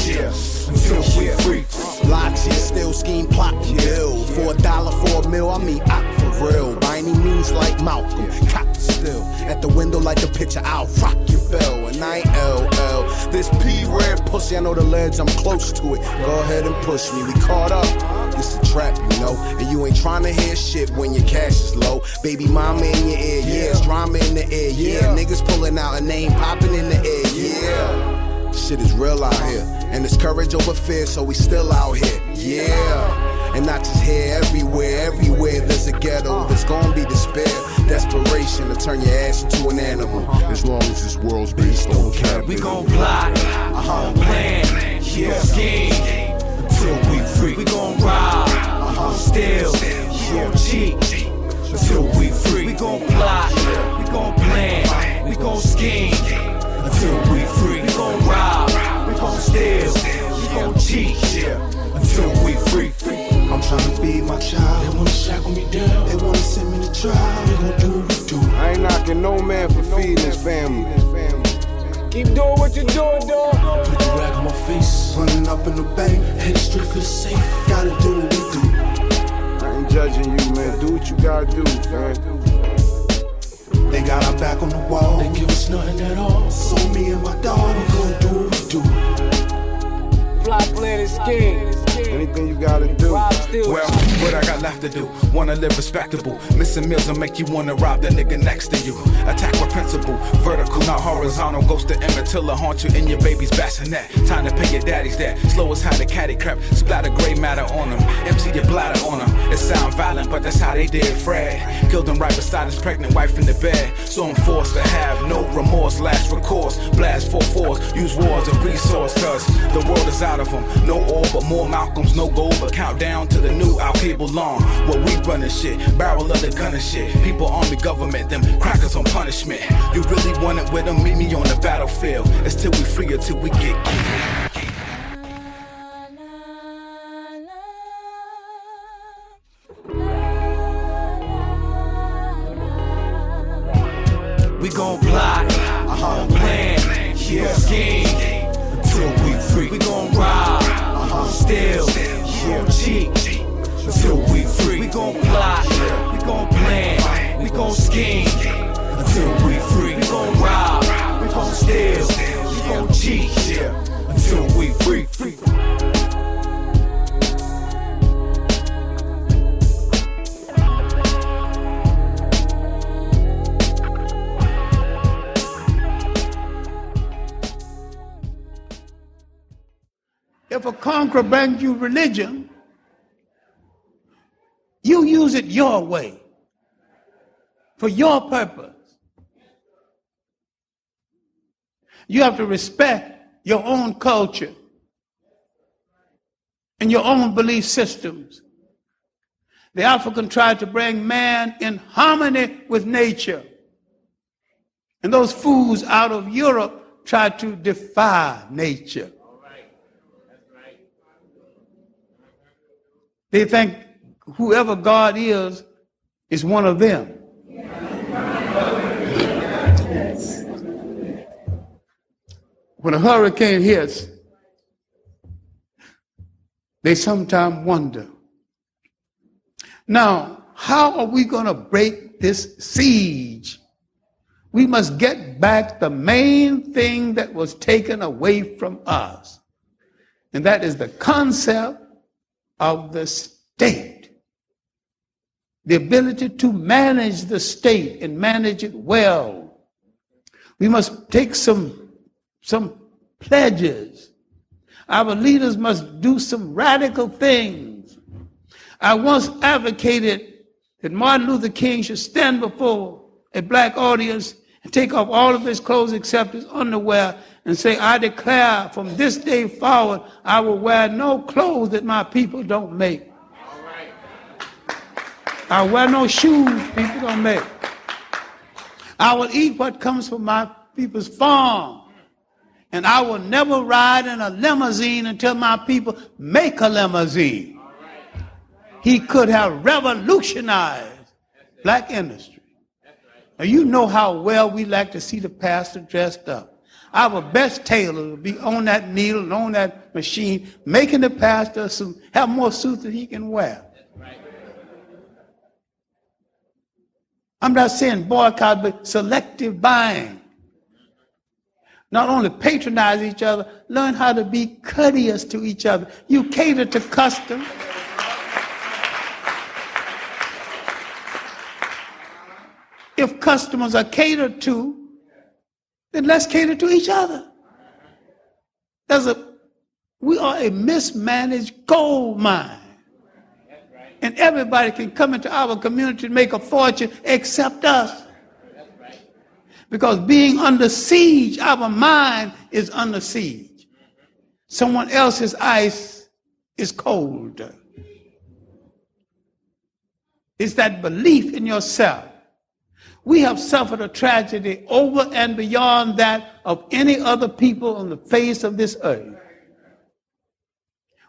until we free. Lie, cheat, steal, scheme, plot, kill. For $1, for a meal, I mean out for real. By any means like Malcolm, cop still. At the window like the picture, I'll rock your bell. And I ain't LL. This P-red pussy, I know the ledge, I'm close to it. Go ahead and push me, we caught up. This the trap, you know. And you ain't trying to hear shit when your cash is low. Baby mama in your ear, yeah. It's drama in the air, yeah. Niggas pulling out a name, popping in the air, yeah. Shit is real out here. And it's courage over fear, so we still out here, yeah. And not just here, everywhere there's a ghetto. There's gonna be despair, desperation to turn your ass into an animal. As long as this world's based on capitalism. We gon' plot, plan, scheme until we free. We gon' rob, steal, we gon' cheat until we free. We gon' plot, we gon' plan, we gon' scheme until we free. We gon' rob, we gon' steal, we gon' cheat until we free. I'm trying to feed my child. They wanna shackle me down. They wanna send me to try, we gon' do what we do. I ain't knocking no man for feeding his family. Keep doing what you're doing, dog. Put the rag on my face, running up in the bank, headed straight for the safe. Gotta do what we do. I ain't judging you, man. Do what you gotta do, man. They got our back on the wall, they give us nothing at all. So me and my dog, we gon' do what we do. Fly planet scheme. Anything you gotta do. Well, what I got left to do? Wanna live respectable. Missing meals will make you wanna rob the nigga next to you. Attack with principle, vertical, not horizontal. Ghost to Emmett till I haunt you in your baby's bassinet. Time to pay your daddy's debt. Slow as how the caddy crept. Splatter gray matter on him. Empty your bladder on him. It sound violent, but that's how they did Fred. Killed him right beside his pregnant wife in the bed. So I'm forced to have no remorse, last recourse. Blast 4-4s, use war as a resource. Cause the world is out of them. No all but more Malcolms, no gold but countdown to the new Al-Cable long. What we running shit, barrel of the gun and shit. People, army, government, them crackers on punishment. You really want it with them, meet me on the battlefield. It's till we free or till we get We gon' plot, plan, scheme until we free. We gon' rob, steal, cheat until we free. We gon' plot, we gon' plan, we gon' scheme until we free. We gon' rob, we gon' steal, we gon' cheat until we free. If a conqueror brings you religion, you use it your way, for your purpose. You have to respect your own culture and your own belief systems. The African tried to bring man in harmony with nature. And those fools out of Europe tried to defy nature. They think whoever God is one of them. When a hurricane hits, they sometimes wonder, now, how are we going to break this siege? We must get back the main thing that was taken away from us, and that is the concept of the state. The ability to manage the state and manage it well. We must take some pledges. Our leaders must do some radical things. I once advocated that Martin Luther King should stand before a black audience and take off all of his clothes except his underwear and say, I declare from this day forward, I will wear no clothes that my people don't make. I will wear no shoes people don't make. I will eat what comes from my people's farm. And I will never ride in a limousine until my people make a limousine. He could have revolutionized black industry. Now you know how well we like to see the pastor dressed up. Our best tailor will be on that needle and on that machine, making the pastor have more suits than he can wear. I'm not saying boycott, but selective buying. Not only patronize each other, learn how to be courteous to each other. You cater to custom. If customers are catered to, then let's cater to each other. We are a mismanaged gold mine. And everybody can come into our community and make a fortune except us. Because being under siege, our mind is under siege. Someone else's ice is colder. It's that belief in yourself. We have suffered a tragedy over and beyond that of any other people on the face of this earth.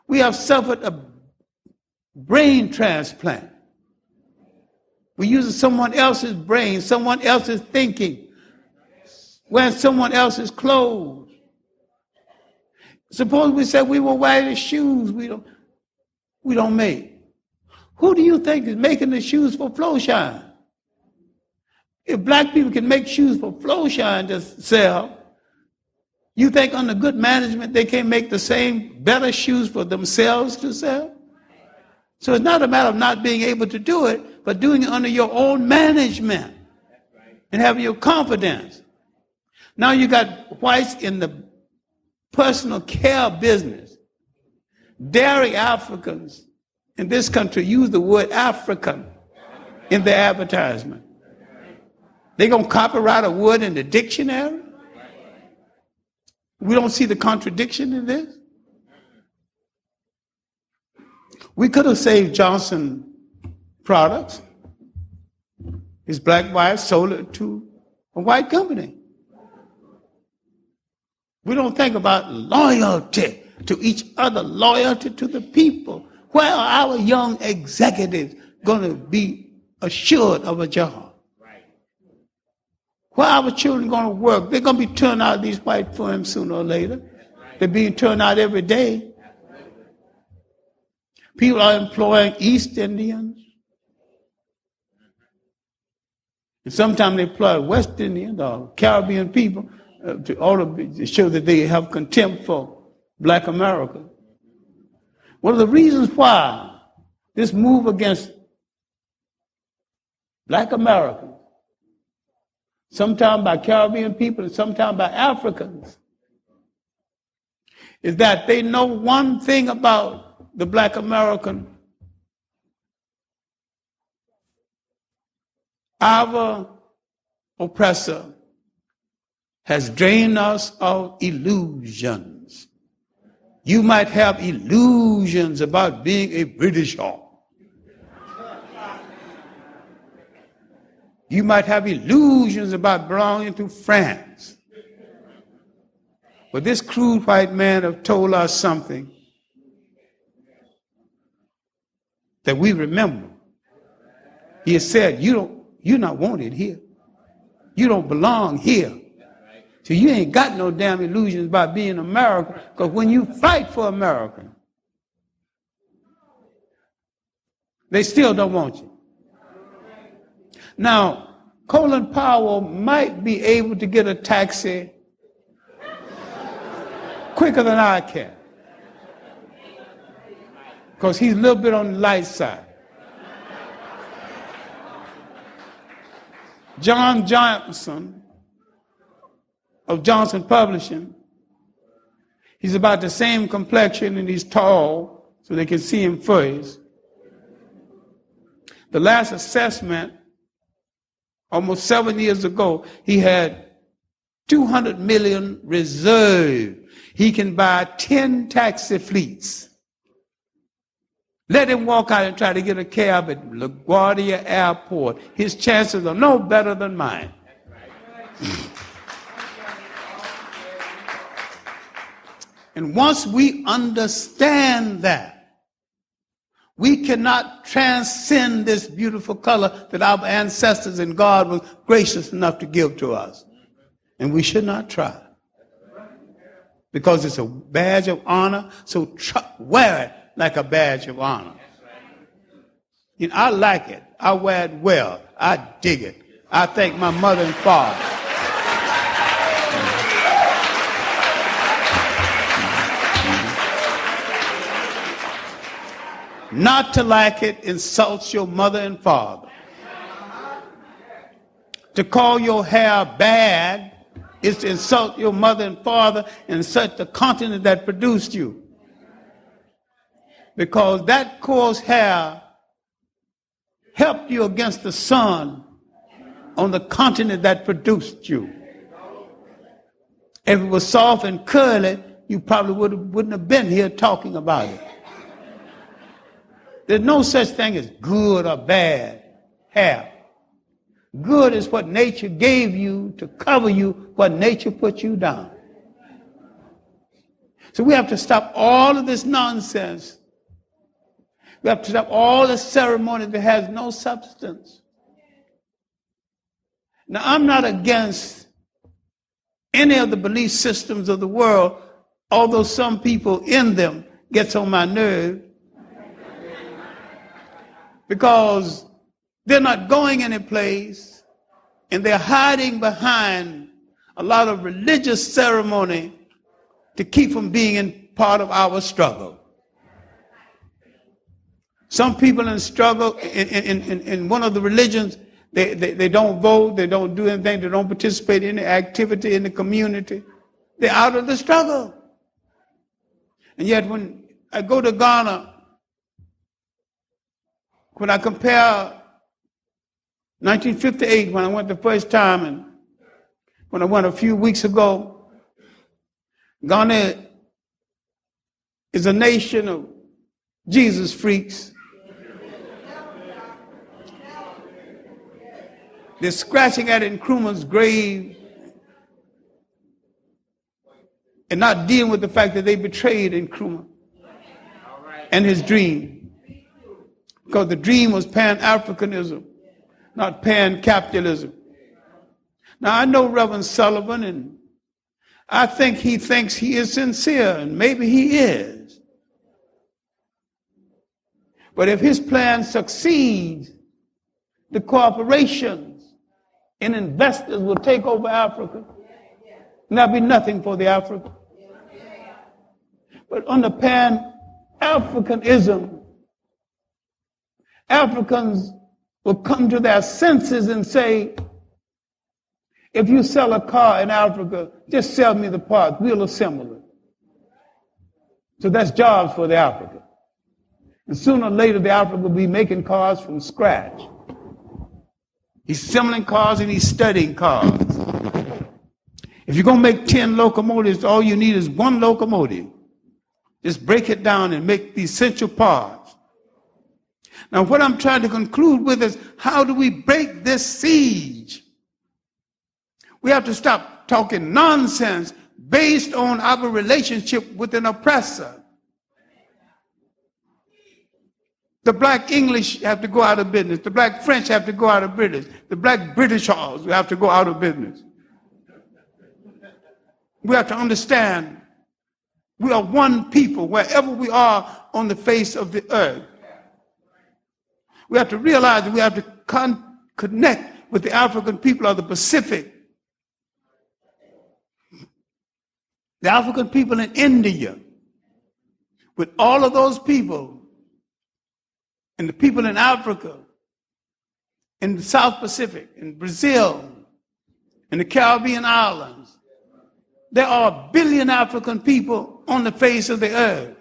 We have suffered a brain transplant We're using someone else's brain, someone else's thinking, wearing someone else's clothes. Suppose we said we will wear the shoes we don't make. Who do you think is making the shoes for Flowshine? If black people can make shoes for Flowshine to sell, you think under good management they can't make the same better shoes for themselves to sell? So it's not a matter of not being able to do it, but doing it under your own management and having your confidence. Now you got whites in the personal care business. Dairy Africans in this country use the word African in their advertisement. They're going to copyright a word in the dictionary? We don't see the contradiction in this? We could have saved Johnson products. His black wife sold it to a white company. We don't think about loyalty to each other, loyalty to the people. Where are our young executives going to be assured of a job? Where are our children going to work? They're going to be turned out of these white firms sooner or later. They're being turned out every day. People are employing East Indians. And sometimes they employ West Indians or Caribbean people to show that they have contempt for black America. One of the reasons why this move against black Americans, sometimes by Caribbean people and sometimes by Africans, is that they know one thing about the black American. Our oppressor has drained us of illusions. You might have illusions about being a Britisher. You might have illusions about belonging to France. But this crude white man have told us something that we remember. He has said, you're not wanted here. You don't belong here. So you ain't got no damn illusions about being American, because when you fight for America, they still don't want you. Now, Colin Powell might be able to get a taxi quicker than I can, because he's a little bit on the light side. John Johnson of Johnson Publishing, he's about the same complexion and he's tall, so they can see him first. The last assessment, almost 7 years ago, he had 200 million reserved. He can buy 10 taxi fleets. Let him walk out and try to get a cab at LaGuardia Airport. His chances are no better than mine. And once we understand that, we cannot transcend this beautiful color that our ancestors and God was gracious enough to give to us. And we should not try. Because it's a badge of honor, so wear it like a badge of honor. You know, I like it. I wear it well. I dig it. I thank my mother and father. Not to like it insults your mother and father. To call your hair bad is to insult your mother and father and insult the continent that produced you. Because that coarse hair helped you against the sun on the continent that produced you. If it was soft and curly, you probably wouldn't have been here talking about it. There's no such thing as good or bad hair. Good is what nature gave you to cover you when nature put you down. So we have to stop all of this nonsense. We have to stop all the ceremony that has no substance. Now, I'm not against any of the belief systems of the world, although some people in them gets on my nerve because they're not going any place and they're hiding behind a lot of religious ceremony to keep from being in part of our struggle. Some people in struggle in one of the religions, they don't vote, they don't do anything, they don't participate in any activity in the community. They're out of the struggle. And yet when I go to Ghana, when I compare 1958, when I went the first time, and when I went a few weeks ago, Ghana is a nation of Jesus freaks. They're scratching at Nkrumah's grave and not dealing with the fact that they betrayed Nkrumah and his dream. Because the dream was Pan-Africanism, not Pan-Capitalism. Now, I know Reverend Sullivan, and I think he thinks he is sincere, and maybe he is. But if his plan succeeds, the corporations and investors will take over Africa, and there'll be nothing for the African. But under Pan-Africanism, Africans will come to their senses and say, if you sell a car in Africa, just sell me the parts, we'll assemble it. So that's jobs for the African. And sooner or later, the African will be making cars from scratch. He's assembling cars and he's studying cars. If you're going to make 10 locomotives, all you need is one locomotive. Just break it down and make the essential parts. Now, what I'm trying to conclude with is, how do we break this siege? We have to stop talking nonsense based on our relationship with an oppressor. The black English have to go out of business. The black French have to go out of business. The black Britishers have to go out of business. We have to understand we are one people wherever we are on the face of the earth. We have to realize that we have to connect with the African people of the Pacific. The African people in India, with all of those people, and the people in Africa, in the South Pacific, in Brazil, in the Caribbean islands. There are 1 billion African people on the face of the earth.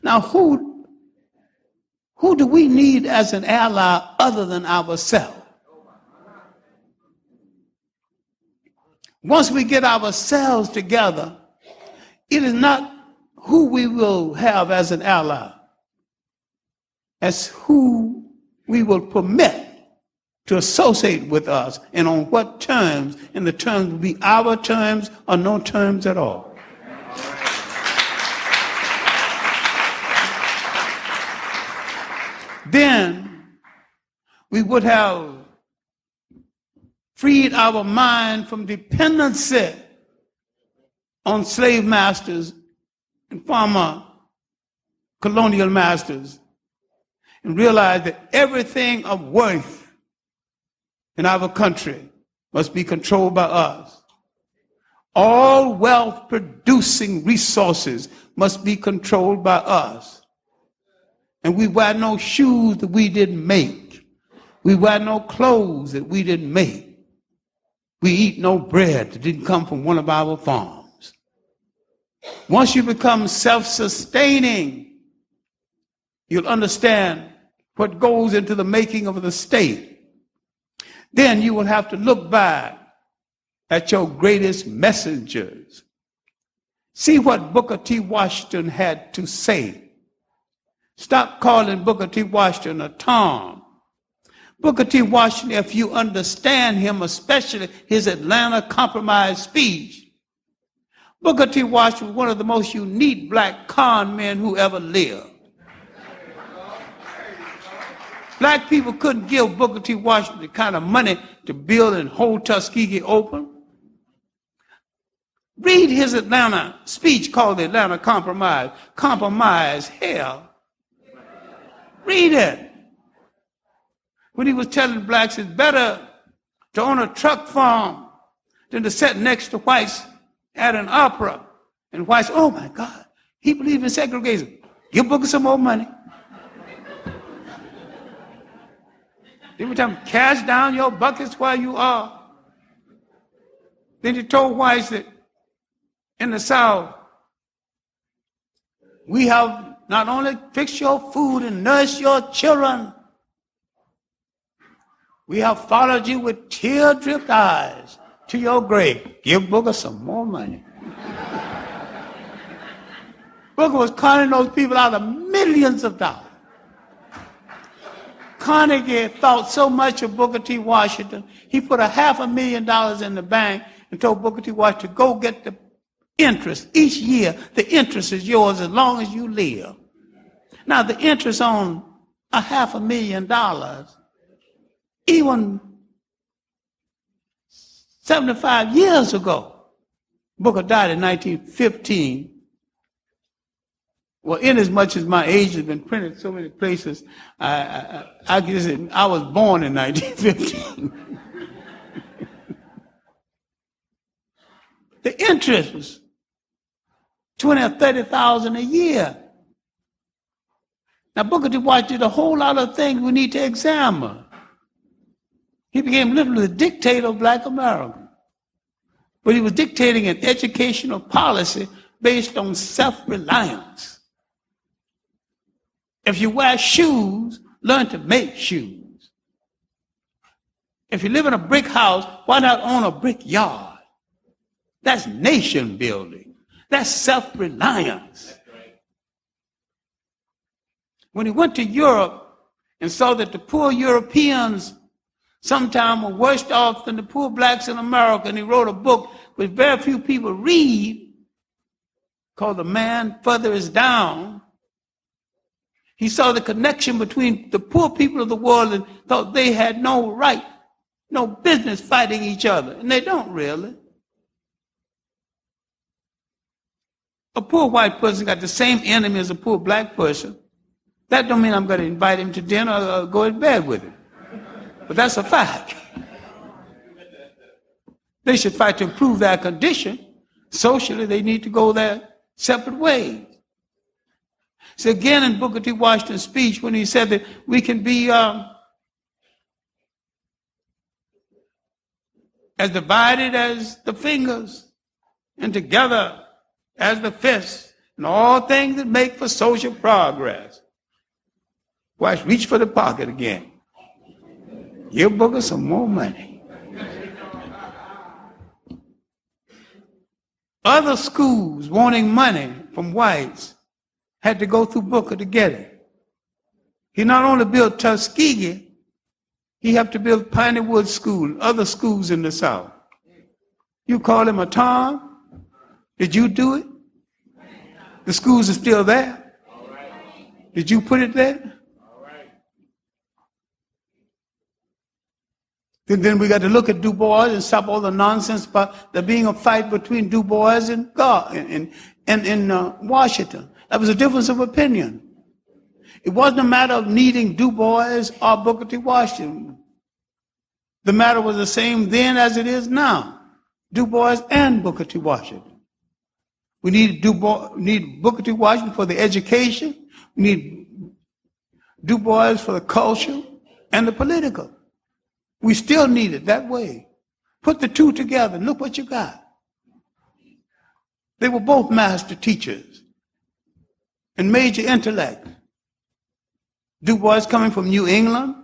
Now, who do we need as an ally other than ourselves? Once we get ourselves together, it is not who we will have as an ally, as who we will permit to associate with us, and on what terms, and the terms will be our terms or no terms at all. Then we would have freed our mind from dependency on slave masters and former colonial masters, and realize that everything of worth in our country must be controlled by us. All wealth producing resources must be controlled by us. And we wear no shoes that we didn't make. We wear no clothes that we didn't make. We eat no bread that didn't come from one of our farms. Once you become self-sustaining, you'll understand what goes into the making of the state. Then you will have to look back at your greatest messengers. See what Booker T. Washington had to say. Stop calling Booker T. Washington a Tom. Booker T. Washington, if you understand him, especially his Atlanta Compromise speech, Booker T. Washington was one of the most unique black con men who ever lived. Black people couldn't give Booker T. Washington the kind of money to build and hold Tuskegee open. Read his Atlanta speech called the Atlanta Compromise. Compromise, hell. Read it. When he was telling blacks it's better to own a truck farm than to sit next to whites at an opera. And whites, oh my God, he believes in segregation. Give Booker some more money. Every time, cash down your buckets where you are. Then he told whites that in the South, we have not only fixed your food and nourished your children, we have followed you with tear-dripped eyes to your grave. Give Booker some more money. Booker was conning those people out of millions of dollars. Carnegie thought so much of Booker T. Washington, he put $500,000 in the bank and told Booker T. Washington to go get the interest. Each year, the interest is yours as long as you live. Now, the interest on $500,000, even 75 years ago, Booker died in 1915. Well, inasmuch as my age has been printed so many places, I guess I was born in 1915. The interest was $20,000 or $30,000 a year. Now, Booker T. Washington did a whole lot of things we need to examine. He became literally the dictator of Black America. But he was dictating an educational policy based on self-reliance. If you wear shoes, learn to make shoes. If you live in a brick house, why not own a brick yard? That's nation building. That's self-reliance. When he went to Europe and saw that the poor Europeans sometimes were worse off than the poor blacks in America, and he wrote a book which very few people read called The Man Furthest Down. He saw the connection between the poor people of the world and thought they had no right, no business fighting each other. And they don't really. A poor white person got the same enemy as a poor black person. That don't mean I'm going to invite him to dinner or go in bed with him. But that's a fact. They should fight to improve their condition. Socially, they need to go their separate ways. So again, in Booker T. Washington's speech, when he said that we can be as divided as the fingers and together as the fists, and all things that make for social progress. Watch, reach for the pocket again. Give Booker some more money. Other schools wanting money from whites had to go through Booker to get it. He not only built Tuskegee, he had to build Piney Wood School and other schools in the South. You call him a Tom? Did you do it? The schools are still there. Did you put it there? Then we got to look at Du Bois and stop all the nonsense about there being a fight between Du Bois and God in Washington. That was a difference of opinion. It wasn't a matter of needing Du Bois or Booker T. Washington. The matter was the same then as it is now. Du Bois and Booker T. Washington. We need Booker T. Washington for the education. We need Du Bois for the culture and the political. We still need it that way. Put the two together and look what you got. They were both master teachers and major intellect. Du Bois coming from New England.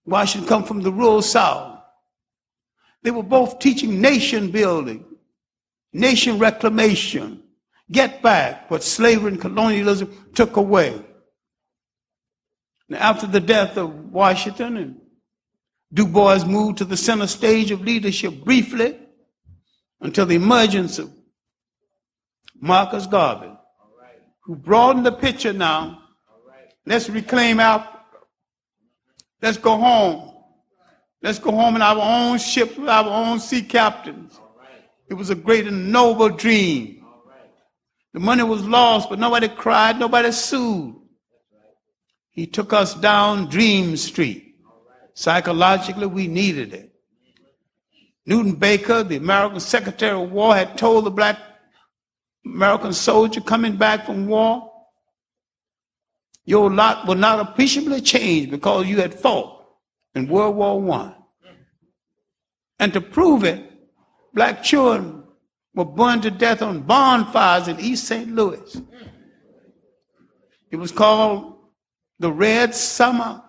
Washington come from the rural South. They were both teaching nation building, nation reclamation, get back what slavery and colonialism took away. Now, after the death of Washington, and Du Bois moved to the center stage of leadership briefly until the emergence of Marcus Garvey, who broadened the picture now. Let's reclaim our Let's go home. Let's go home in our own ship with our own sea captains. It was a great and noble dream. The money was lost, but nobody cried, nobody sued. He took us down Dream Street. Psychologically, we needed it. Newton Baker, the American Secretary of War, had told the black American soldier coming back from war, your lot will not appreciably change because you had fought in World War I. And to prove it, black children were burned to death on bonfires in East St. Louis. It was called the Red Summer.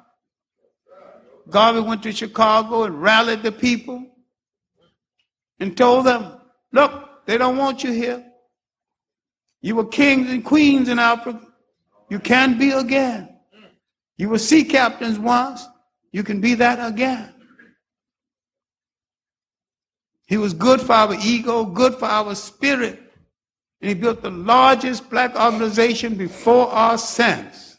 Garvey went to Chicago and rallied the people and told them, look, they don't want you here. You were kings and queens in Africa. You can be again. You were sea captains once. You can be that again. He was good for our ego, good for our spirit. And he built the largest black organization before our sense.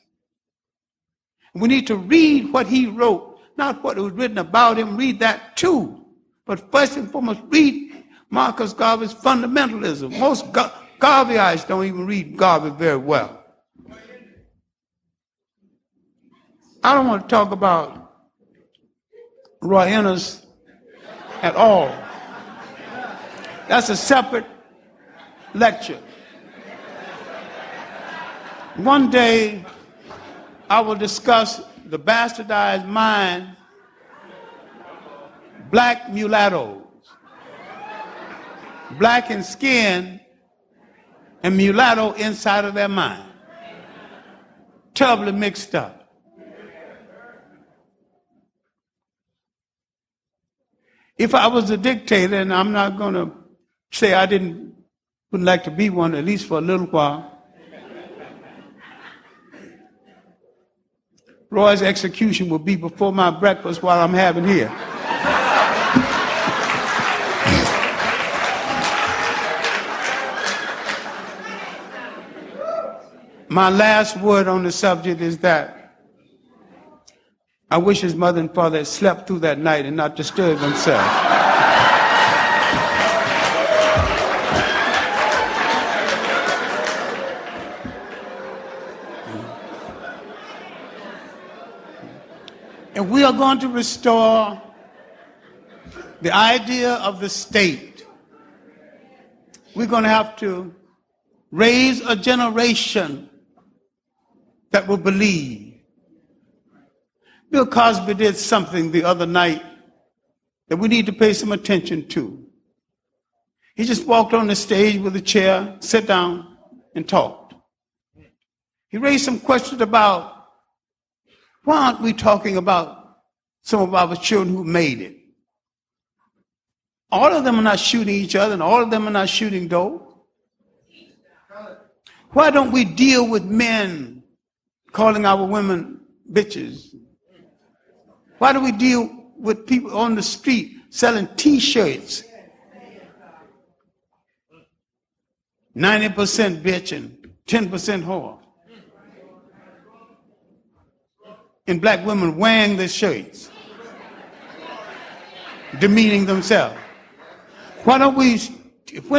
We need to read what he wrote, not what was written about him, read that too. But first and foremost, read Marcus Garvey's fundamentalism. Most Garveyites don't even read Garvey very well. I don't want to talk about Roy Innes at all. That's a separate lecture. One day, I will discuss the bastardized mind, black mulattoes, black in skin and mulatto inside of their mind. Terribly mixed up. If I was a dictator, and I'm not going to say I wouldn't like to be one, at least for a little while, Roy's execution will be before my breakfast while I'm having here. My last word on the subject is that I wish his mother and father had slept through that night and not disturbed themselves. And we are going to restore the idea of the state. We're going to have to raise a generation that will believe. Bill Cosby did something the other night that we need to pay some attention to. He just walked on the stage with a chair, sat down, and talked. He raised some questions about why aren't we talking about some of our children who made it? All of them are not shooting each other, and all of them are not shooting dope. Why don't we deal with men calling our women bitches? Why do we deal with people on the street selling T-shirts? 90% bitch and 10% whore. And black women wearing the shirts, demeaning themselves. When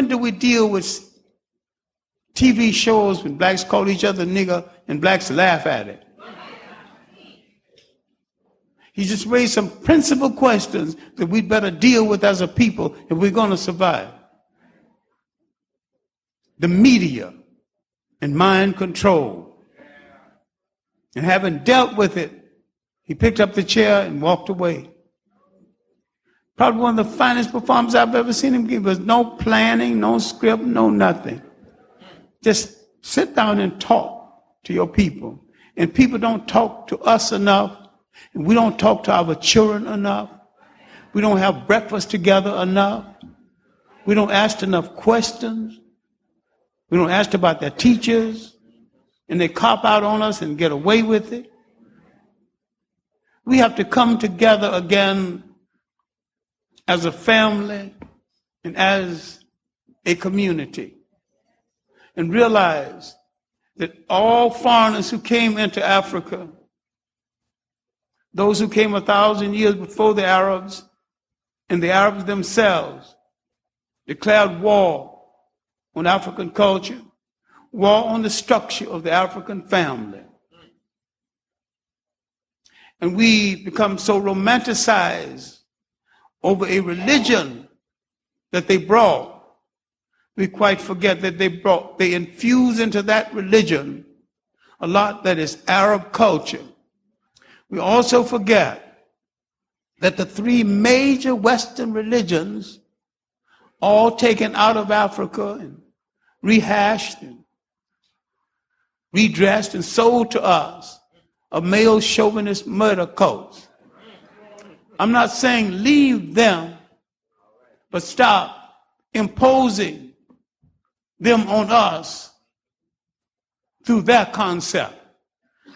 do we deal with TV shows when blacks call each other nigger and blacks laugh at it? He just raised some principal questions that we'd better deal with as a people if we're going to survive. The media and mind control. And having dealt with it, he picked up the chair and walked away. Probably one of the finest performances I've ever seen him give. There was no planning, no script, no nothing. Just sit down and talk to your people. And people don't talk to us enough. And we don't talk to our children enough. We don't have breakfast together enough. We don't ask enough questions. We don't ask about their teachers. And they cop out on us and get away with it. We have to come together again as a family and as a community and realize that all foreigners who came into Africa those who came 1,000 years before the Arabs, and the Arabs themselves declared war on African culture, war on the structure of the African family. And we become so romanticized over a religion that they brought, we quite forget that they infuse into that religion a lot that is Arab culture. We also forget that the three major Western religions, all taken out of Africa and rehashed and redressed and sold to us, are male chauvinist murder cults. I'm not saying leave them, but stop imposing them on us through their concept.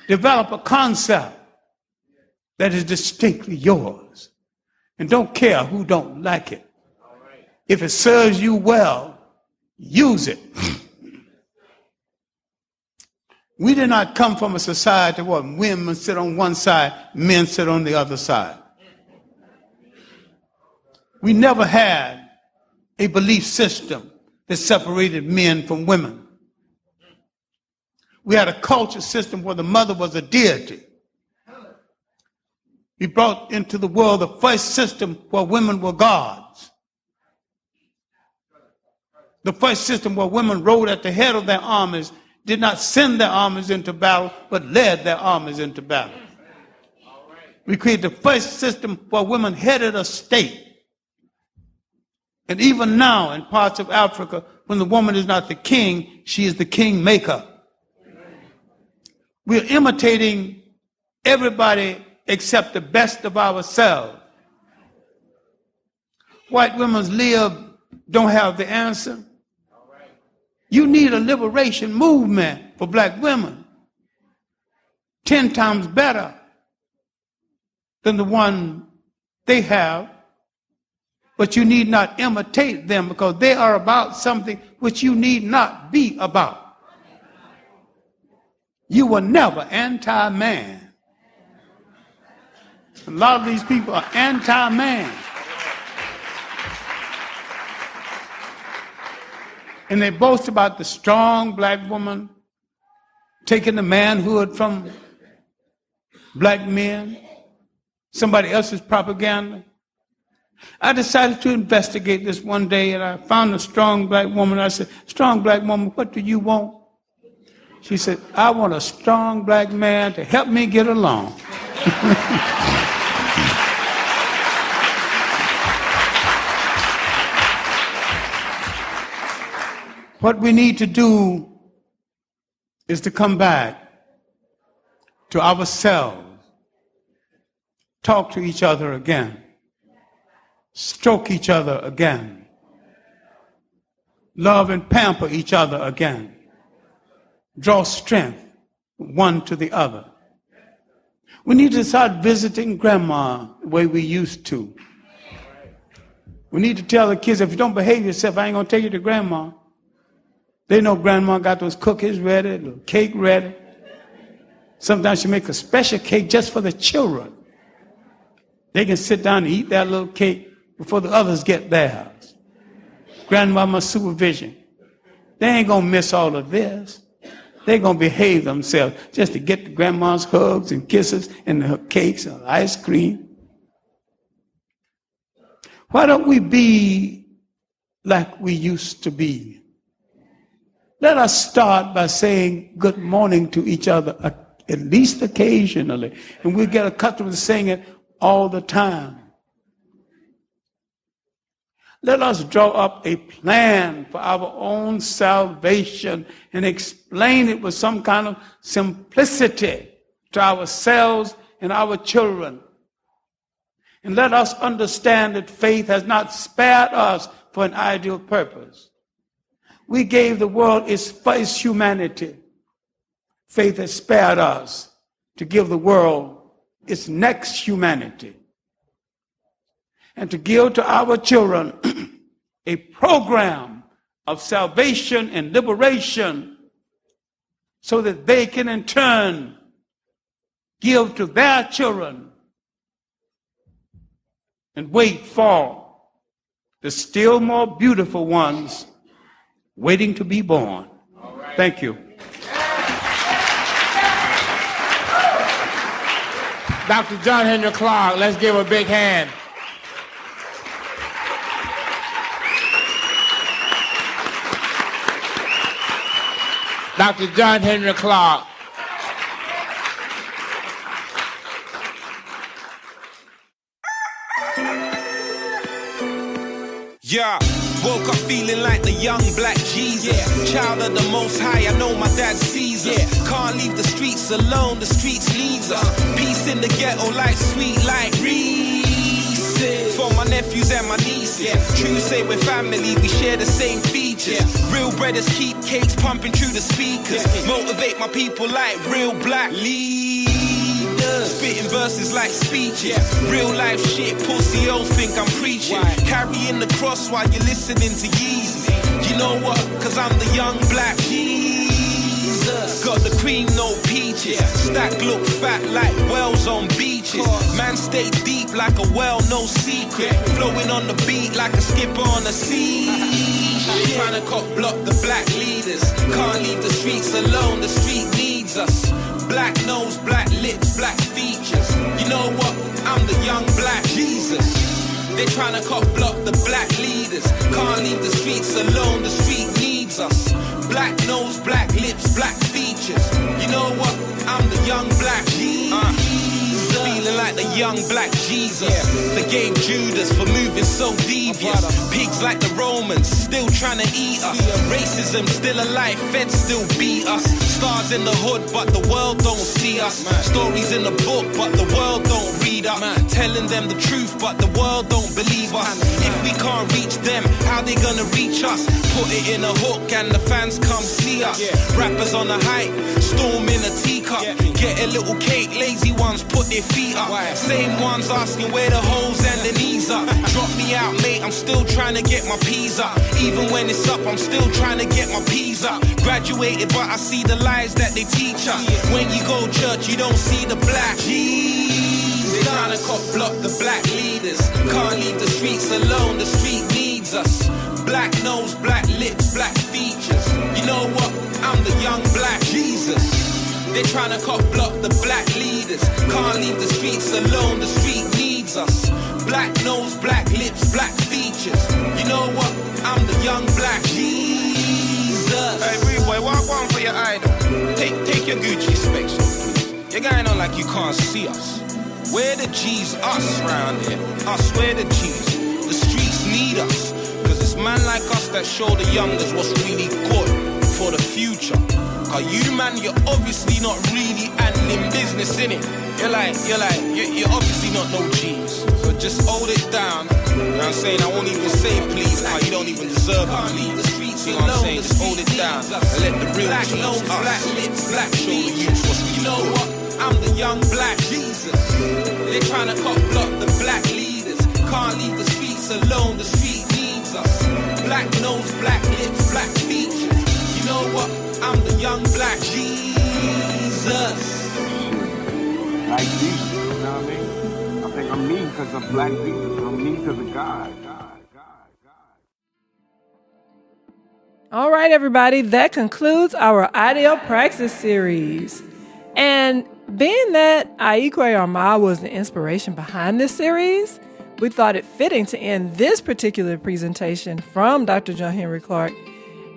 Develop a concept that is distinctly yours. And don't care who don't like it. If it serves you well, use it. We did not come from a society where women sit on one side, men sit on the other side. We never had a belief system that separated men from women. We had a culture system where the mother was a deity. We brought into the world the first system where women were gods. The first system where women rode at the head of their armies, did not send their armies into battle, but led their armies into battle. We created the first system where women headed a state. And even now in parts of Africa, when the woman is not the king, she is the king maker. We're imitating everybody except the best of ourselves. White women's lib don't have the answer. You need a liberation movement for black women, 10 times better than the one they have. But you need not imitate them, because they are about something which you need not be about. You were never anti-man. A lot of these people are anti-man. And they boast about the strong black woman taking the manhood from black men, somebody else's propaganda. I decided to investigate this one day, and I found a strong black woman. I said, "Strong black woman, what do you want?" She said, "I want a strong black man to help me get along." What we need to do is to come back to ourselves, talk to each other again, stroke each other again, love and pamper each other again, draw strength one to the other. We need to start visiting grandma the way we used to. We need to tell the kids, if you don't behave yourself, I ain't going to take you to grandma. They know grandma got those cookies ready, the cake ready. Sometimes she makes a special cake just for the children. They can sit down and eat that little cake before the others get theirs. Grandmama's supervision. They ain't going to miss all of this. They're going to behave themselves just to get the grandma's hugs and kisses and the cakes and ice cream. Why don't we be like we used to be? Let us start by saying good morning to each other, at least occasionally. And we get accustomed to saying it all the time. Let us draw up a plan for our own salvation and explain it with some kind of simplicity to ourselves and our children. And let us understand that faith has not spared us for an ideal purpose. We gave the world its first humanity. Faith has spared us to give the world its next humanity. And to give to our children a program of salvation and liberation so that they can in turn give to their children and wait for the still more beautiful ones waiting to be born. Thank you. Dr. John Henrik Clarke, let's give a big hand. Dr. John Henrik Clarke. Yeah, woke up feeling like the young black Jesus. Child of the Most High, I know my dad sees us. Can't leave the streets alone, the streets needs us. Peace in the ghetto, life sweet like Reese's. For my nephews and my nieces. True say we're family, we share the same features. Real brothers keep cakes pumping through the speakers. Motivate my people like real black leaders. Spitting verses like speeches. Real life shit, pussy hoes think I'm preaching. Carrying the cross while you're listening to Yeezy. You know what? Cause I'm the young black Jesus. Got the cream, no peaches. Stack look fat like wells on beaches. Man stay deep like a well, no secret. Flowing on the beat like a skipper on a sea. Trying to cop block the black leaders. Can't leave the streets alone, the street needs us. Black nose, black lips, black features. You know what? I'm the young black Jesus. They tryna cop block the black leaders. Can't leave the streets alone, the street needs us. Black nose, black lips, black features. You know what? I'm the young black Jesus. Feeling like the young black Jesus. Forgave Judas for moving so devious. Pigs like the Romans, still trying to eat us. Racism still alive, feds still beat us. Stars in the hood, but the world don't see us. Stories in the book, but the world don't read us. Telling them the truth, but the world don't believe us. If we can't reach them, how they gonna reach us? Put it in a hook and the fans come see us. Rappers on the hype, storm in a teacup. Get a little cake, lazy ones put their feet up. Same ones asking where the hoes and the knees up. Drop me out, mate, I'm still trying to get my peas up. Even when it's up, I'm still trying to get my peas up. Graduated, but I see the lies that they teach us. When you go church, you don't see the black Jesus. They trying to cop block the black leaders. Can't leave the streets alone, the street needs us. Black nose, black lips, black features. You know what? I'm the young black Jesus. They tryna cop block the black leaders. Can't leave the streets alone, the street needs us. Black nose, black lips, black features. You know what? I'm the young black Jesus. Hey, rude boy, what one for your idol? Take your Gucci specs off, please. You're going on like you can't see us. We're the G's, us round here. Us, we're the G's. The streets need us. Cause it's man like us that show the youngers what's really good for the future. Cause you man, you're obviously not really handling business, innit? You're obviously not no G's. So just hold it down. You know what I'm saying? I won't even say please, cause you don't even deserve it. Leave the streets, you know what I'm saying? Just hold it down and let the real black nose, black lips, black features. You know what? I'm the young black Jesus. They're trying to cop block the black leaders. Can't leave the streets alone, the street needs us. Black nose, black lips, black features. You know what? I'm the young black Jesus. Like Jesus, you know what I mean? I think I'm me because of black Jesus. I'm me because of God. All right, everybody, that concludes our Ideopraxis series. And being that Aikwe Armah was the inspiration behind this series, we thought it fitting to end this particular presentation from Dr. John Henrik Clarke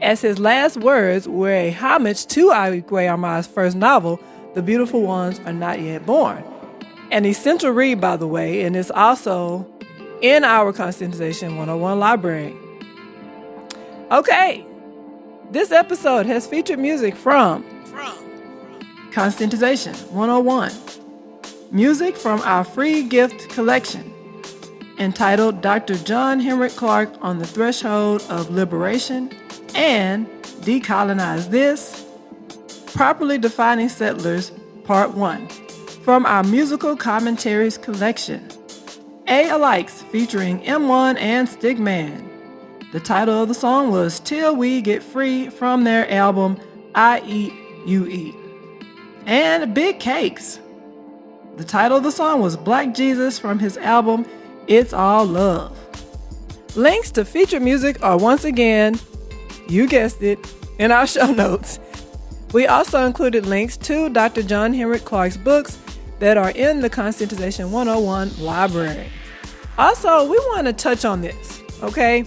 as his last words were a homage to Aikwe Armah's first novel, The Beautiful Ones Are Not Yet Born. An essential read, by the way, and it's also in our Conscientization 101 library. Okay, this episode has featured music from Conscientization 101, music from our free gift collection entitled Dr. John Henrik Clarke on the Threshold of Liberation and Decolonize This, Properly Defining Settlers, Part 1, from our musical commentaries collection, A-Alikes featuring M1 and Stigman. The title of the song was Till We Get Free from their album I Eat, You Eat. And Big Cakes. The title of the song was Black Jesus from his album It's all love. Links to featured music are once again, you guessed it, in our show notes. We also included links to Dr. John Henrik Clarke's books that are in the Conscientization 101 library. Also, we want to touch on this, okay?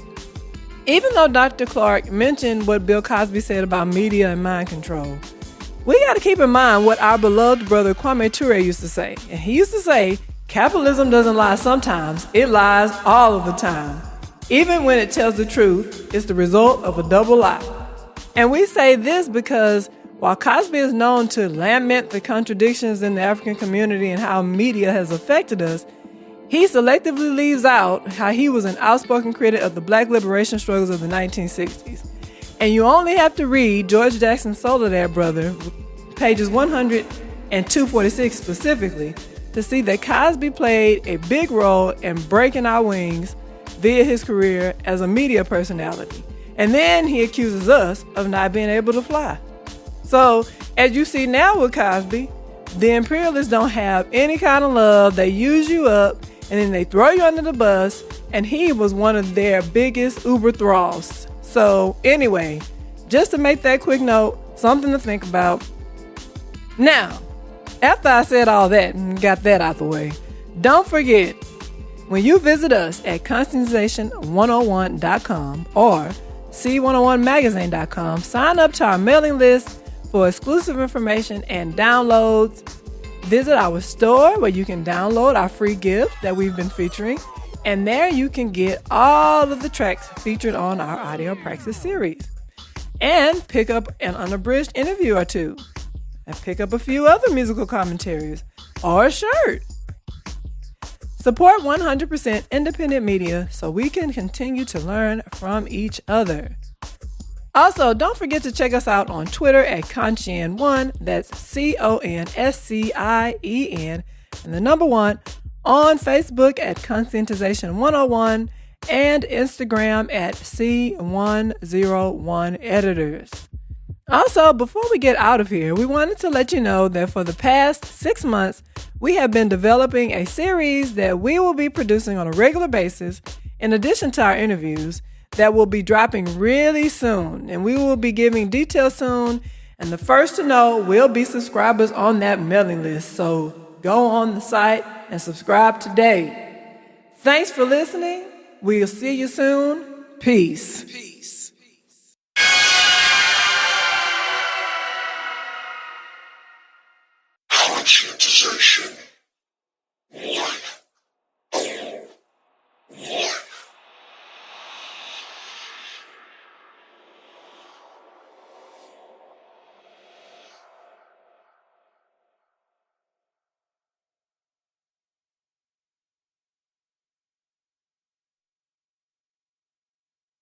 Even though Dr. Clarke mentioned what Bill Cosby said about media and mind control, we got to keep in mind what our beloved brother Kwame Ture used to say. And he used to say, capitalism doesn't lie sometimes, it lies all of the time. Even when it tells the truth, it's the result of a double lie. And we say this because while Cosby is known to lament the contradictions in the African community and how media has affected us, he selectively leaves out how he was an outspoken critic of the black liberation struggles of the 1960s. And you only have to read George Jackson's Soledad Brother, pages 100 and 246 specifically, to see that Cosby played a big role in breaking our wings via his career as a media personality. And then he accuses us of not being able to fly. So, as you see now with Cosby, the imperialists don't have any kind of love. They use you up, and then they throw you under the bus, and he was one of their biggest uber thralls. So, anyway, just to make that quick note, something to think about. Now, after I said all that and got that out the way, don't forget, when you visit us at conscientization101.com or c101magazine.com, sign up to our mailing list for exclusive information and downloads. Visit our store where you can download our free gift that we've been featuring, and there you can get all of the tracks featured on our Ideopraxis series. And pick up an unabridged interview or two, and pick up a few other musical commentaries or a shirt. Support 100% independent media so we can continue to learn from each other. Also, don't forget to check us out on Twitter at Conscien1, that's CONSCIEN, and the number 1, on Facebook at Conscientization 101, and Instagram at C101 Editors. Also, before we get out of here, we wanted to let you know that for the past 6 months, we have been developing a series that we will be producing on a regular basis, in addition to our interviews, that will be dropping really soon. And we will be giving details soon, and the first to know will be subscribers on that mailing list. So go on the site and subscribe today. Thanks for listening. We'll see you soon. Peace. Conscientization.